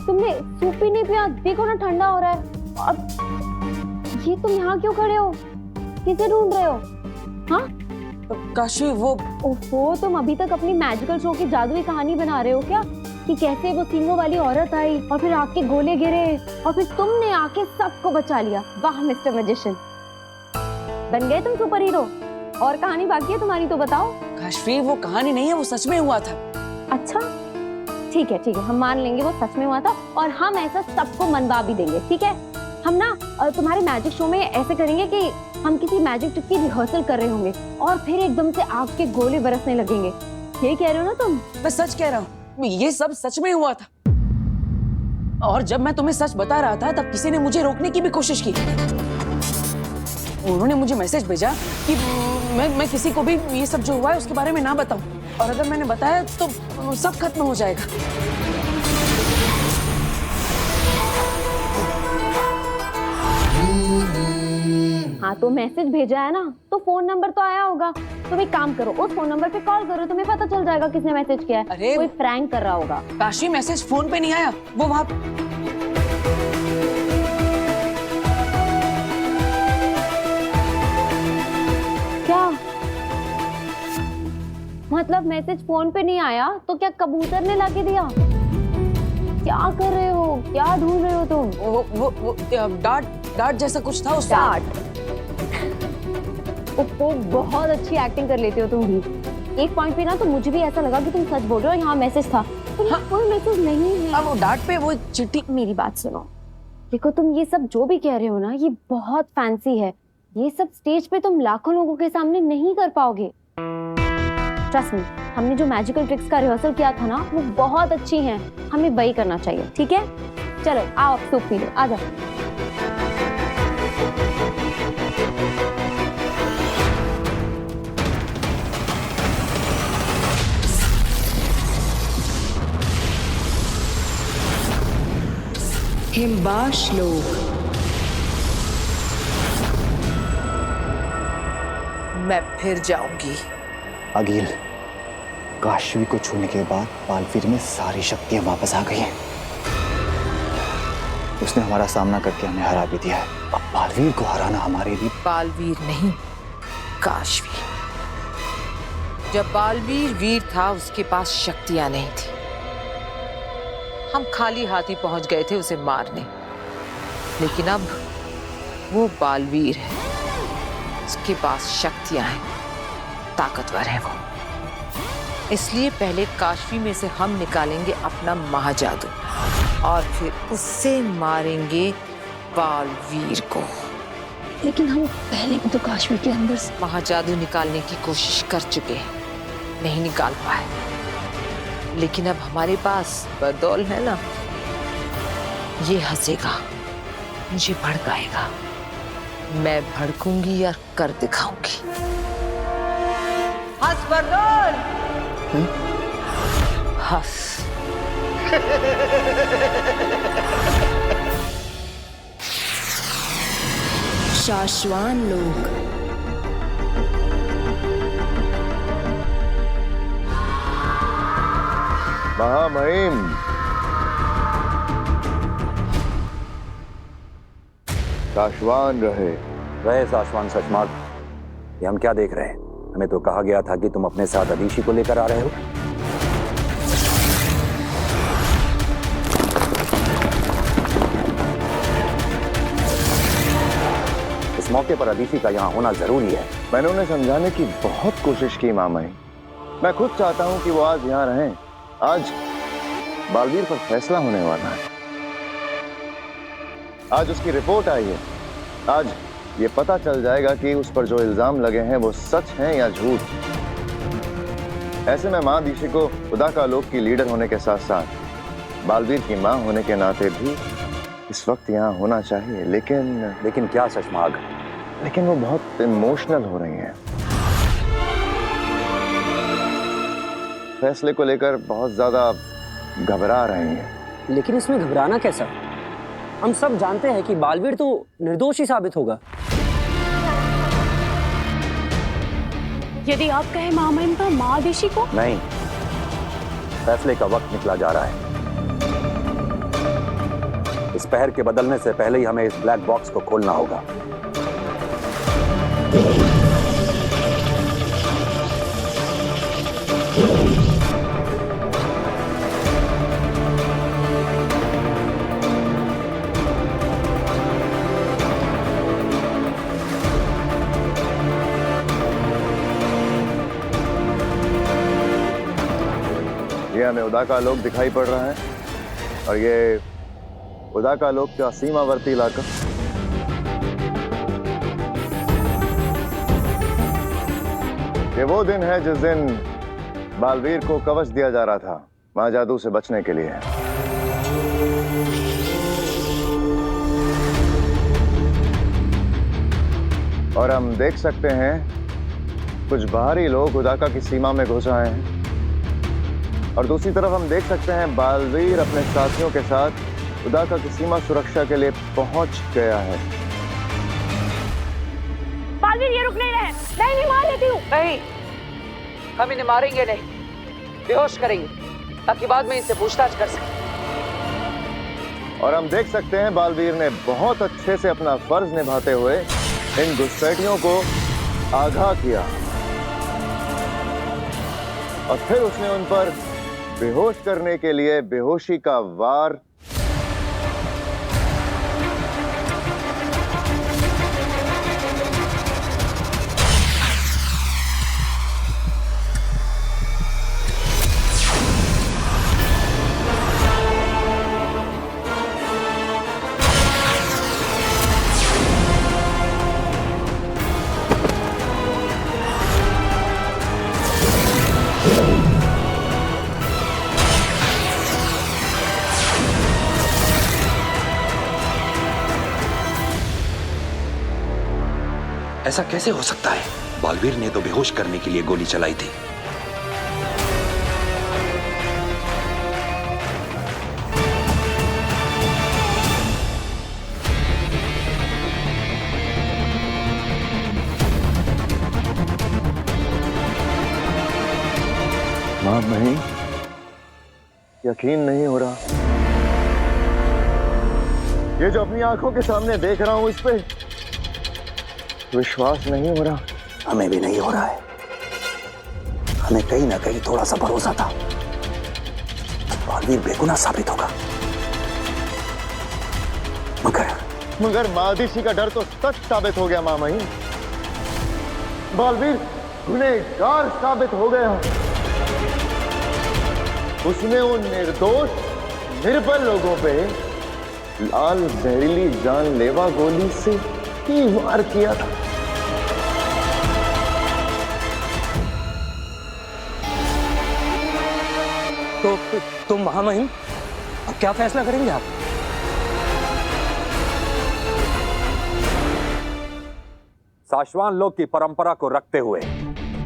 तुमने सूप ही नहीं पिया? देखो ना ठंडा हो रहा है। अब ये तुम यहाँ क्यों खड़े हो? किसे ढूंढ रहे हो? हाँ काशवी, वो ओहो, तुम अभी तक अपनी मैजिकल शो की जादुई कहानी बना रहे हो क्या? कि कैसे वो सींगों वाली औरत आई और फिर आग के गोले गिरे और फिर तुमने आके सबको बचा लिया। वाह मिस्टर मैजिशियन, बन गए तुम सुपर हीरो। और कहानी बाकी है तुम्हारी तो बताओ। काशवी, वो कहानी नहीं है, वो सच में हुआ था। अच्छा ठीक है, हम मान लेंगे वो सच में हुआ था और हम ऐसा सबको मनवा भी देंगे। ठीक है, हम ना तुम्हारे मैजिक शो में ऐसे करेंगे कि हम किसी मैजिक ट्रिक की रिहर्सल कर रहे होंगे और फिर एकदम से आग के गोले बरसने लगेंगे। ये कह रहे हो ना तुम? मैं सच कह रहा हूँ, ये सब सच में हुआ था। और जब मैं तुम्हें सच बता रहा था तब किसी ने मुझे रोकने की भी कोशिश की। उन्होंने मुझे मैसेज भेजा कि मैं किसी को भी ये सब जो हुआ है उसके बारे में ना बताऊं, और अगर मैंने बताया तो सब खत्म हो जाएगा। हाँ तो मैसेज भेजा है ना, तो फोन नंबर तो आया होगा। तुम एक काम करो, उस फोन नंबर पे कॉल करो, तुम्हें पता चल जाएगा किसने मैसेज किया है। अरे कोई प्रैंक कर रहा होगा। काशी, मैसेज फोन पे नहीं आया, वो वहाँ क्या मतलब? मैसेज फोन पे नहीं आया तो क्या कबूतर ने लाके दिया? क्या कर रहे हो? क्या ढूंढ रहे हो तुम? वो डार्ट जैसा कुछ था। उस डार्ट? ओहो, बहुत अच्छी एक्टिंग कर लेते हो तुम भी। एक पॉइंट पे ना तो मुझे भी ऐसा लगा कि तुम सच बोल रहे हो। यहाँ मैसेज था। हाँ, कोई मैसेज नहीं है। अब वो डार्ट पे वो चिट्ठी। मेरी बात सुनो, देखो तुम ये सब जो भी कह रहे हो ना, ये बहुत फैंसी है। ये सब स्टेज पे तुम लाखों लोगों के सामने नहीं कर पाओगे। ट्रस्ट मी, हमने जो मैजिकल ट्रिक्स का रिहर्सल किया था ना, वो बहुत अच्छी हैं। हमें वही करना चाहिए। ठीक है, चलो आओ, अब सूप पी लो, आ जाओ। हिमबाश लोग। मैं फिर जाऊंगी। अगिल, काशवी को छूने के बाद बालवीर में सारी शक्तियां वापस आ गई हैं। उसने हमारा सामना करके हमें हरा भी दिया है। अब बालवीर को हराना हमारे लिए। बालवीर नहीं, काशवी। जब बालवीर वीर था उसके पास शक्तियां नहीं थी। हम खाली हाथी पहुंच गए थे उसे मारने, लेकिन अब वो बालवीर है, उसके पास शक्तियां हैं, ताकतवर है वो। इसलिए पहले काशवी में से हम निकालेंगे अपना महाजादू और फिर उससे मारेंगे बालवीर को। लेकिन हम पहले भी तो काशवी के अंदर से महाजादू निकालने की कोशिश कर चुके हैं, नहीं निकाल पाए। लेकिन अब हमारे पास बदौल है ना, ये हंसेगा, मुझे भड़काएगा, मैं भड़कूंगी और कर दिखाऊंगी। हंस बदौल, हंस। शाश्वान लोग। महामहिम, शाश्वान रहे शाश्वान सचमार्ग। ये हम क्या देख रहे हैं? हमें तो कहा गया था कि तुम अपने साथ अदीशी को लेकर आ रहे हो। इस मौके पर अदीशी का यहाँ होना जरूरी है। मैंने उन्हें समझाने की बहुत कोशिश की मामई। मैं खुद चाहता हूँ कि वो आज यहाँ रहें। आज बालवीर पर फैसला होने वाला है। आज उसकी रिपोर्ट आई है। आज ये पता चल जाएगा कि उस पर जो इल्जाम लगे हैं वो सच हैं या झूठ। ऐसे में माँ दीशी को खुदा का लोक की लीडर होने के साथ साथ बालवीर की माँ होने के नाते भी इस वक्त यहाँ होना चाहिए। लेकिन क्या सचमार्ग? लेकिन वो बहुत इमोशनल हो रही हैं। फैसले को लेकर बहुत ज्यादा घबरा रही हैं। लेकिन इसमें घबराना कैसा? हम सब जानते हैं कि बालवीर तो निर्दोष ही साबित होगा। यदि आप कहें महामहिम तो महादेशी को? नहीं, फैसले का वक्त निकला जा रहा है। इस पहर के बदलने से पहले ही हमें इस ब्लैक बॉक्स को खोलना होगा। ये हमें उदा का लोक दिखाई पड़ रहा है और ये उदा का लोक का सीमावर्ती इलाका। ये वो दिन है जिस दिन बालवीर को कवच दिया जा रहा था महाजादू से बचने के लिए। और हम देख सकते हैं कुछ बाहरी लोग उदाका की सीमा में घुस आए हैं और दूसरी तरफ हम देख सकते हैं बालवीर अपने साथियों के साथ उदाका की सीमा सुरक्षा के लिए पहुंच गया है। बालवीर ये रुक नहीं रहे। नहीं मार लेती हूँ। नहीं, हम इन्हें मारेंगे नहीं, बेहोश करेंगे ताकि बाद में इनसे पूछताछ कर सकें। और हम देख सकते हैं बालवीर ने बहुत अच्छे से अपना फर्ज निभाते हुए इन घुसपैठियों को आगाह किया और फिर उसने उन पर बेहोश करने के लिए बेहोशी का वार ऐसा कैसे हो सकता है? बालवीर ने तो बेहोश करने के लिए गोली चलाई थी। मां नहीं, यकीन नहीं हो रहा। ये जो अपनी आंखों के सामने देख रहा हूं इस पे विश्वास नहीं हो रहा। हमें भी नहीं हो रहा है। हमें कहीं ना कहीं थोड़ा सा भरोसा था बालवीर बेगुनाह साबित होगा, मगर मादिशी का डर तो सच साबित हो गया। मामा ही बालवीर गुनहगार साबित हो गया। उसने उन निर्दोष निर्बल लोगों पे लाल जहरीली जानलेवा गोली से ही वार किया था। तो तुम महामहिम अब क्या फैसला करेंगे आप? साशवान लोक की परंपरा को रखते हुए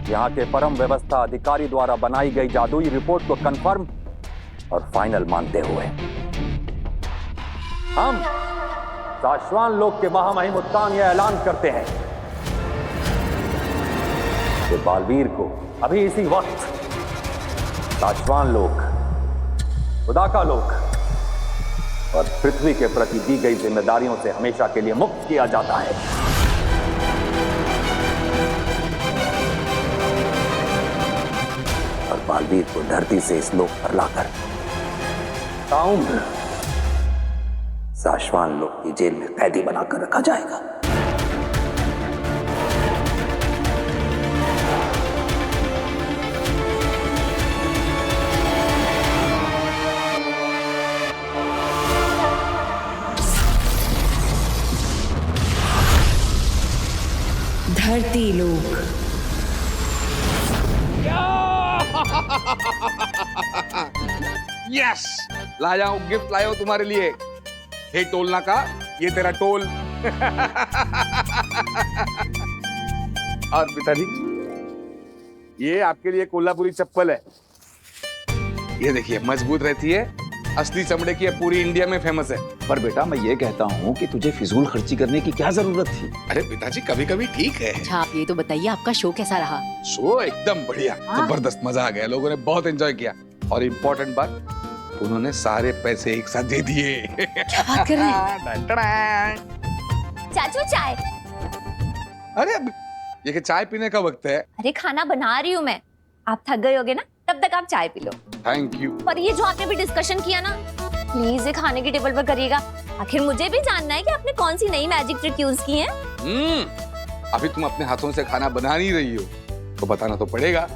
यहाँ के परम व्यवस्था अधिकारी द्वारा बनाई गई जादुई रिपोर्ट को कंफर्म और फाइनल मानते हुए हम साशवान लोक के महामहिम उत्तान यह ऐलान करते हैं कि बालवीर को अभी इसी वक्त साशवान लोक, उदाका लोक और पृथ्वी के प्रति दी गई जिम्मेदारियों से हमेशा के लिए मुक्त किया जाता है। और बालवीर को धरती से इस लोक पर लाकर ताउम्र साशवान लोक की जेल में कैदी बनाकर रखा जाएगा। धरती लोक। यस, लाया हूं गिफ्ट, लाया हूं तुम्हारे लिए। हे टोल नाका, ये तेरा टोल। और पिताजी, ये आपके लिए कोल्हापुरी चप्पल है। ये देखिए, मजबूत रहती है, असली चमड़े की है, पूरी इंडिया में फेमस है। पर बेटा मैं ये कहता हूँ कि तुझे फिजूल खर्ची करने की क्या जरूरत थी? अरे पिताजी, कभी कभी ठीक है। अच्छा, आप ये तो बताइए आपका शो कैसा रहा? शो एकदम बढ़िया, जबरदस्त, मजा आ गया, लोगों ने बहुत एंजॉय किया। और इम्पोर्टेंट बात, उन्होंने सारे पैसे एक साथ दे दिए। क्या बात कर रहे हैं? चाचू चाय। अरे ये चाय पीने का वक्त है। अरे खाना बना रही हूँ मैं, आप थक गए होगे ना, तब तक आप चाय पी लो। Thank you. पर ये जो आपने भी डिस्कशन किया ना, प्लीज ये खाने की टेबल पर करिएगा। आखिर मुझे भी जानना है कि आपने कौन सी नई मैजिक ट्रिक यूज की है। अभी तुम अपने हाथों से खाना बना नहीं रही हो तो बताना तो पड़ेगा।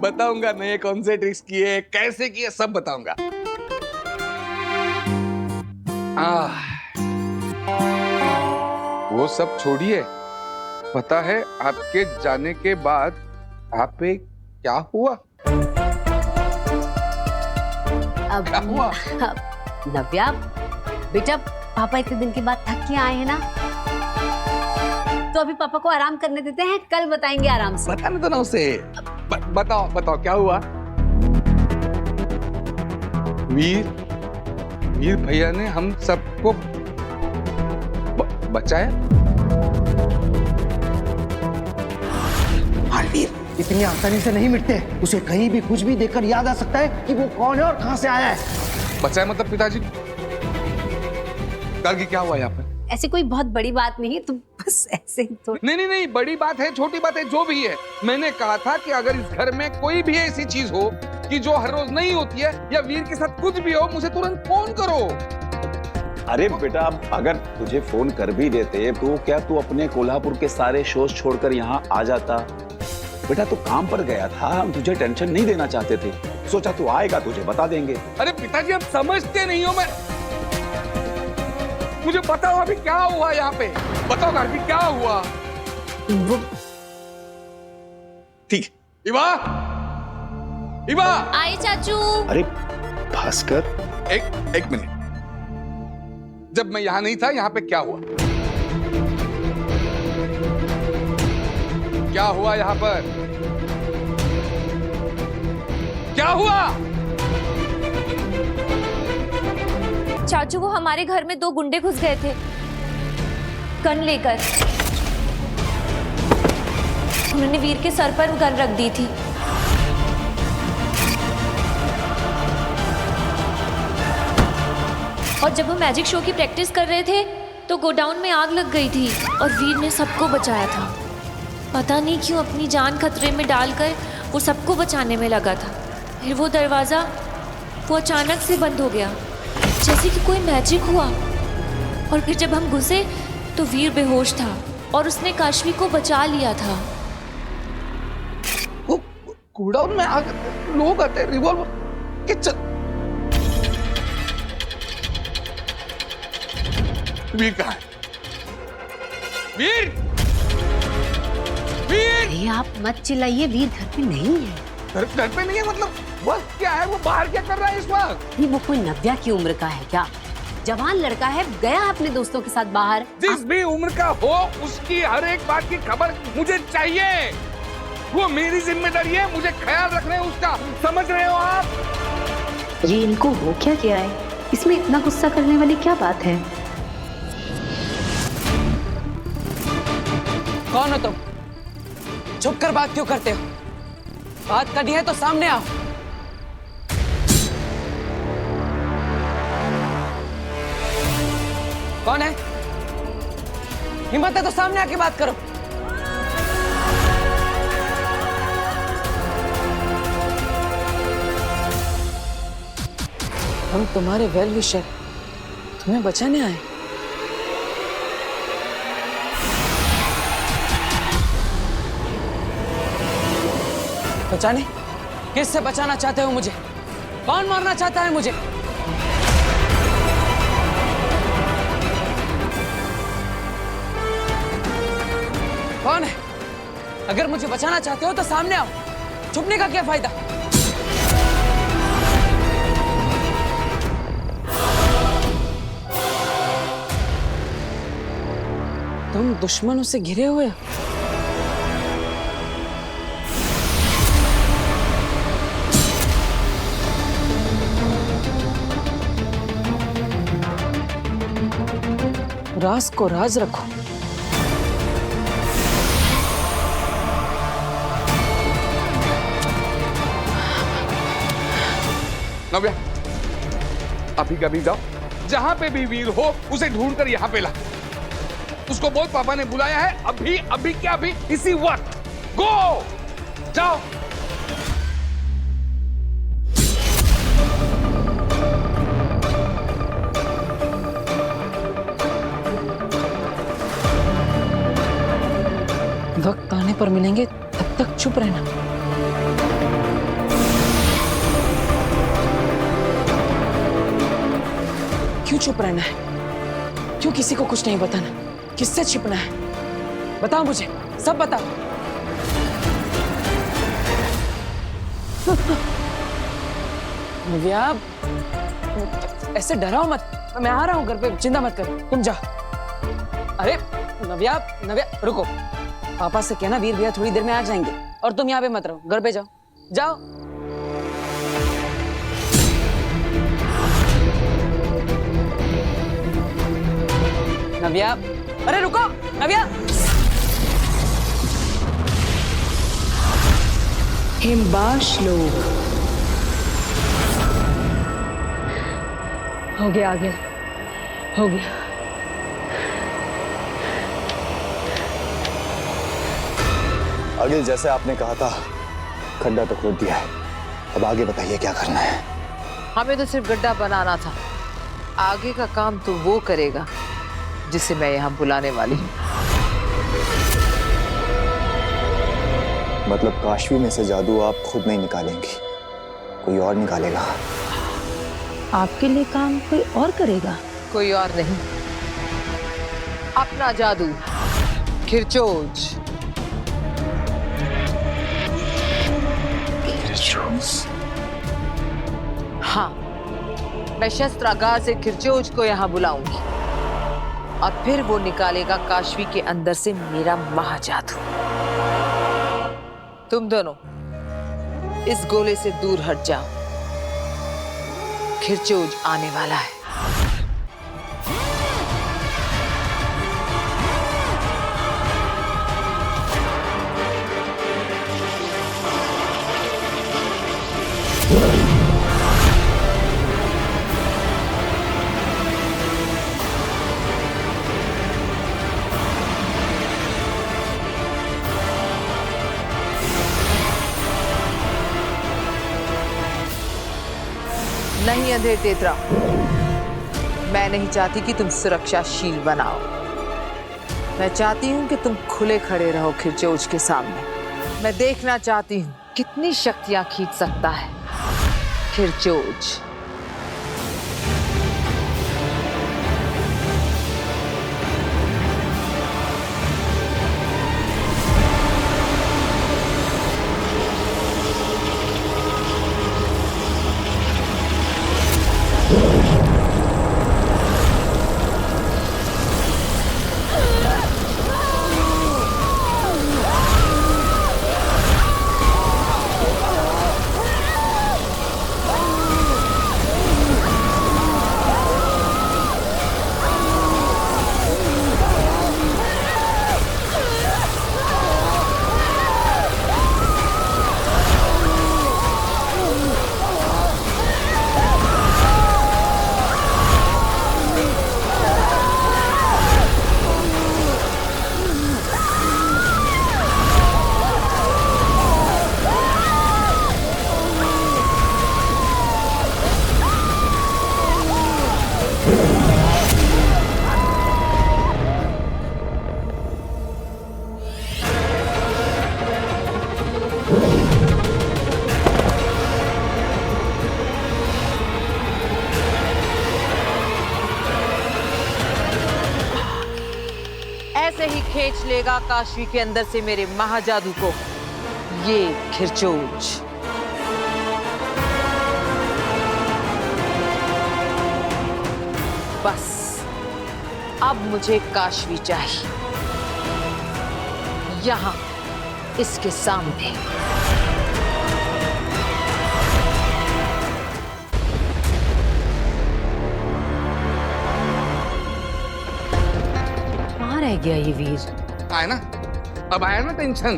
बताऊंगा नए कौन से ट्रिक्स किए, कैसे किए, सब बताऊंगा। वो सब छोड़िए, पता है आपके जाने के बाद आप पे क्या हुआ? क्या हुआ? नव्या बेटा, पापा इतने दिन के बाद थक के आए हैं ना, तो अभी पापा को आराम करने देते हैं, कल बताएंगे आराम से। बताने दो ना उसे। बताओ बताओ क्या हुआ? वीर भैया ने हम सबको बचाया। वीर इतनी आसानी से नहीं मिटते, उसे कहीं भी कुछ भी देखकर याद आ सकता है कि वो कौन है और कहां से आया है। बचाया मतलब पिताजी? कल की क्या हुआ यहाँ पर? ऐसी कोई बहुत बड़ी बात नहीं, तुम बस ऐसे ही तो। नहीं, बड़ी बात है, छोटी बात है, जो भी है। मैंने कहा था कि अगर इस घर में कोई भी ऐसी चीज हो कि जो हर रोज नहीं होती है, या वीर के साथ कुछ भी हो, मुझे तुरंत फोन करो। अरे बेटा, अगर तुझे फोन कर भी देते तो क्या तू अपने कोल्हापुर के सारे शोज छोड़कर यहाँ आ जाता? बेटा तू काम पर गया था, हम तुझे टेंशन नहीं देना चाहते थे, सोचा तू आएगा तुझे बता देंगे। अरे पिताजी, अब समझते नहीं हो। मैं मुझे बताओ अभी क्या हुआ यहाँ पे, बताओ गार्गी क्या हुआ? ठीक, इवा आई चाचू। अरे भास्कर, एक मिनट, जब मैं यहाँ नहीं था, यहाँ पे क्या हुआ? क्या हुआ यहाँ पर? क्या हुआ? चाचू, वो हमारे घर में 2 गुंडे घुस गए थे गन लेकर। उन्होंने वीर के सर पर गन रख दी थी। और जब वो मैजिक शो की प्रैक्टिस कर रहे थे तो गोडाउन में आग लग गई थी और वीर ने सबको बचाया था। पता नहीं क्यों अपनी जान खतरे में डालकर वो सबको बचाने में लगा था। फिर वो दरवाज़ा वो अचानक से बंद हो गया, जैसे कि कोई मैजिक हुआ। और फिर जब हम घुसे तो वीर बेहोश था और उसने काशवी को बचा लिया था। गोडाउन में आग, लोग आते, रिवॉल्वर के चल। वीर कहाँ है? वीर! वीर! अरे आप मत चिल्लाइए, वीर घर पे नहीं है। घर पे नहीं है मतलब वक्त क्या है? वो बाहर क्या कर रहा है इस वक्त? वो कोई नव्या की उम्र का है क्या? जवान लड़का है, गया अपने दोस्तों के साथ बाहर। जिस भी उम्र का हो उसकी हर एक बात की खबर मुझे चाहिए। वो मेरी जिम्मेदारी है, मुझे ख्याल रख रहे हैं उसका, समझ रहे हो आप? ये इनको हो क्या गया है? इसमें इतना गुस्सा करने वाली क्या बात है? कौन हो तुम? छुप कर बात क्यों करते हो? बात करनी है तो सामने आओ। कौन है? हिम्मत है तो सामने आके बात करो। हम तुम्हारे वेल विशर, तुम्हें बचाने आए। बचाने? किससे बचाना चाहते हो मुझे? कौन मारना चाहता है मुझे? कौन है? अगर मुझे बचाना चाहते हो तो सामने आओ। छुपने का क्या फायदा? तुम दुश्मनों से घिरे हुए हो। राज को राज रखो। नव्या, अभी कभी जाओ, जहां पे भी वीर हो उसे ढूंढकर यहाँ पे ला। उसको बोल पापा ने बुलाया है, अभी अभी क्या अभी इसी वक्त। गो, जाओ। वक्त आने पर मिलेंगे, तब तक चुप रहना। क्यों चुप रहना है? क्यों किसी को कुछ नहीं बताना? किससे छिपना है? बताओ मुझे, सब बताओ। नव्या, ऐसे डराओ मत। मैं आ रहा हूँ घर पे, चिंता मत करो, तुम जाओ। अरे नव्या, नव्या रुको। पापा से कहना वीर भैया थोड़ी देर में आ जाएंगे, और तुम यहाँ पे मत रहो, घर पे जाओ। जाओ। नव्या, अरे रुको नव्या। हिमबाश लोग। हो गया, आ गया, हो गया। अगिल, जैसे आपने कहा था, खड्डा तो खोद दिया है। अब आगे बताइए क्या करना है? हमें तो सिर्फ गड्ढा बनाना था, आगे का काम तो वो करेगा जिसे मैं यहाँ बुलाने वाली हूँ। मतलब काशवी में से जादू आप खुद नहीं निकालेंगी, कोई और निकालेगा? आपके लिए काम कोई और करेगा? कोई और नहीं, अपना जादू खिरचोज। हाँ, मैं शस्त्रागार से खिरचोज को यहाँ बुलाऊंगी और फिर वो निकालेगा काशवी के अंदर से मेरा महाजादू। तुम दोनों इस गोले से दूर हट जाओ, खिरचोज आने वाला है। नहीं अंधेर तेतरा, मैं नहीं चाहती कि तुम सुरक्षाशील बनाओ। मैं चाहती हूं कि तुम खुले खड़े रहो खिरचोज के सामने। मैं देखना चाहती हूं कितनी शक्तियां खींच सकता है खिरचोज। ऐसे ही खींच लेगा काशवी के अंदर से मेरे महाजादू को ये खिरचोज। बस अब मुझे काशवी चाहिए यहां इसके सामने। कहाँ रह गया ये वीर? आया ना, अब आया ना टेंशन।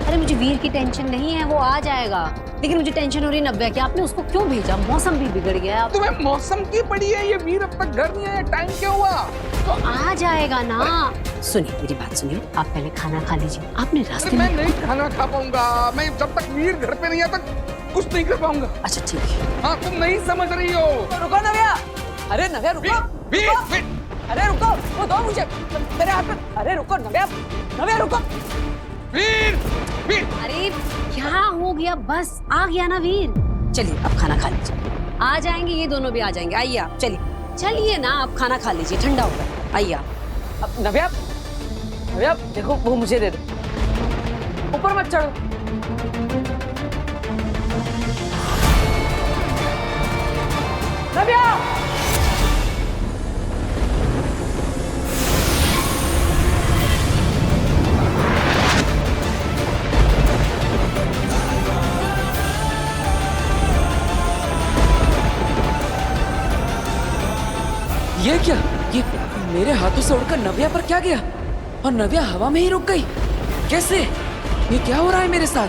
अरे मुझे वीर की टेंशन नहीं है, वो आ जाएगा, लेकिन मुझे टेंशन हो रही है नव्या की। आपने उसको क्यों भेजा? मौसम भी बिगड़ गया। तुम्हें मौसम की पड़ी है, ये वीर अब तक घर नहीं आया, टाइम क्या हुआ? तो आ जाएगा ना। सुनिए मेरी बात सुनिए, आप पहले खाना खा लीजिए। आपने रास्ते मैं में नहीं खाना खा पाऊंगा, मैं जब तक वीर घर पे नहीं आता कुछ नहीं कर पाऊंगा। अच्छा ठीक है। हाँ तुम नहीं समझ रही हो। रुको नव्या, अरे नव्या रुको। वीर अरे रुको, वो दो मुझे मेरे हाथ में। अरे रुको नव्या, नव्या रुको। वीर वीर, अरे क्या हो गया? बस आ गया ना वीर। चलिए अब खाना खा लीजिए, आ जाएंगे ये दोनों भी आ जाएंगे। आइए आप, चलिए चलिए ना, आप खाना खा लीजिए, ठंडा होगा। आइए आप। अब नव्या, नव्या देखो वो मुझे दे दो, ऊपर मत चढ़ो। नव्या ये क्या? ये मेरे हाथों से उड़कर नव्या पर क्या गया? और नव्या हवा में ही रुक गई? कैसे? ये क्या हो रहा है मेरे साथ?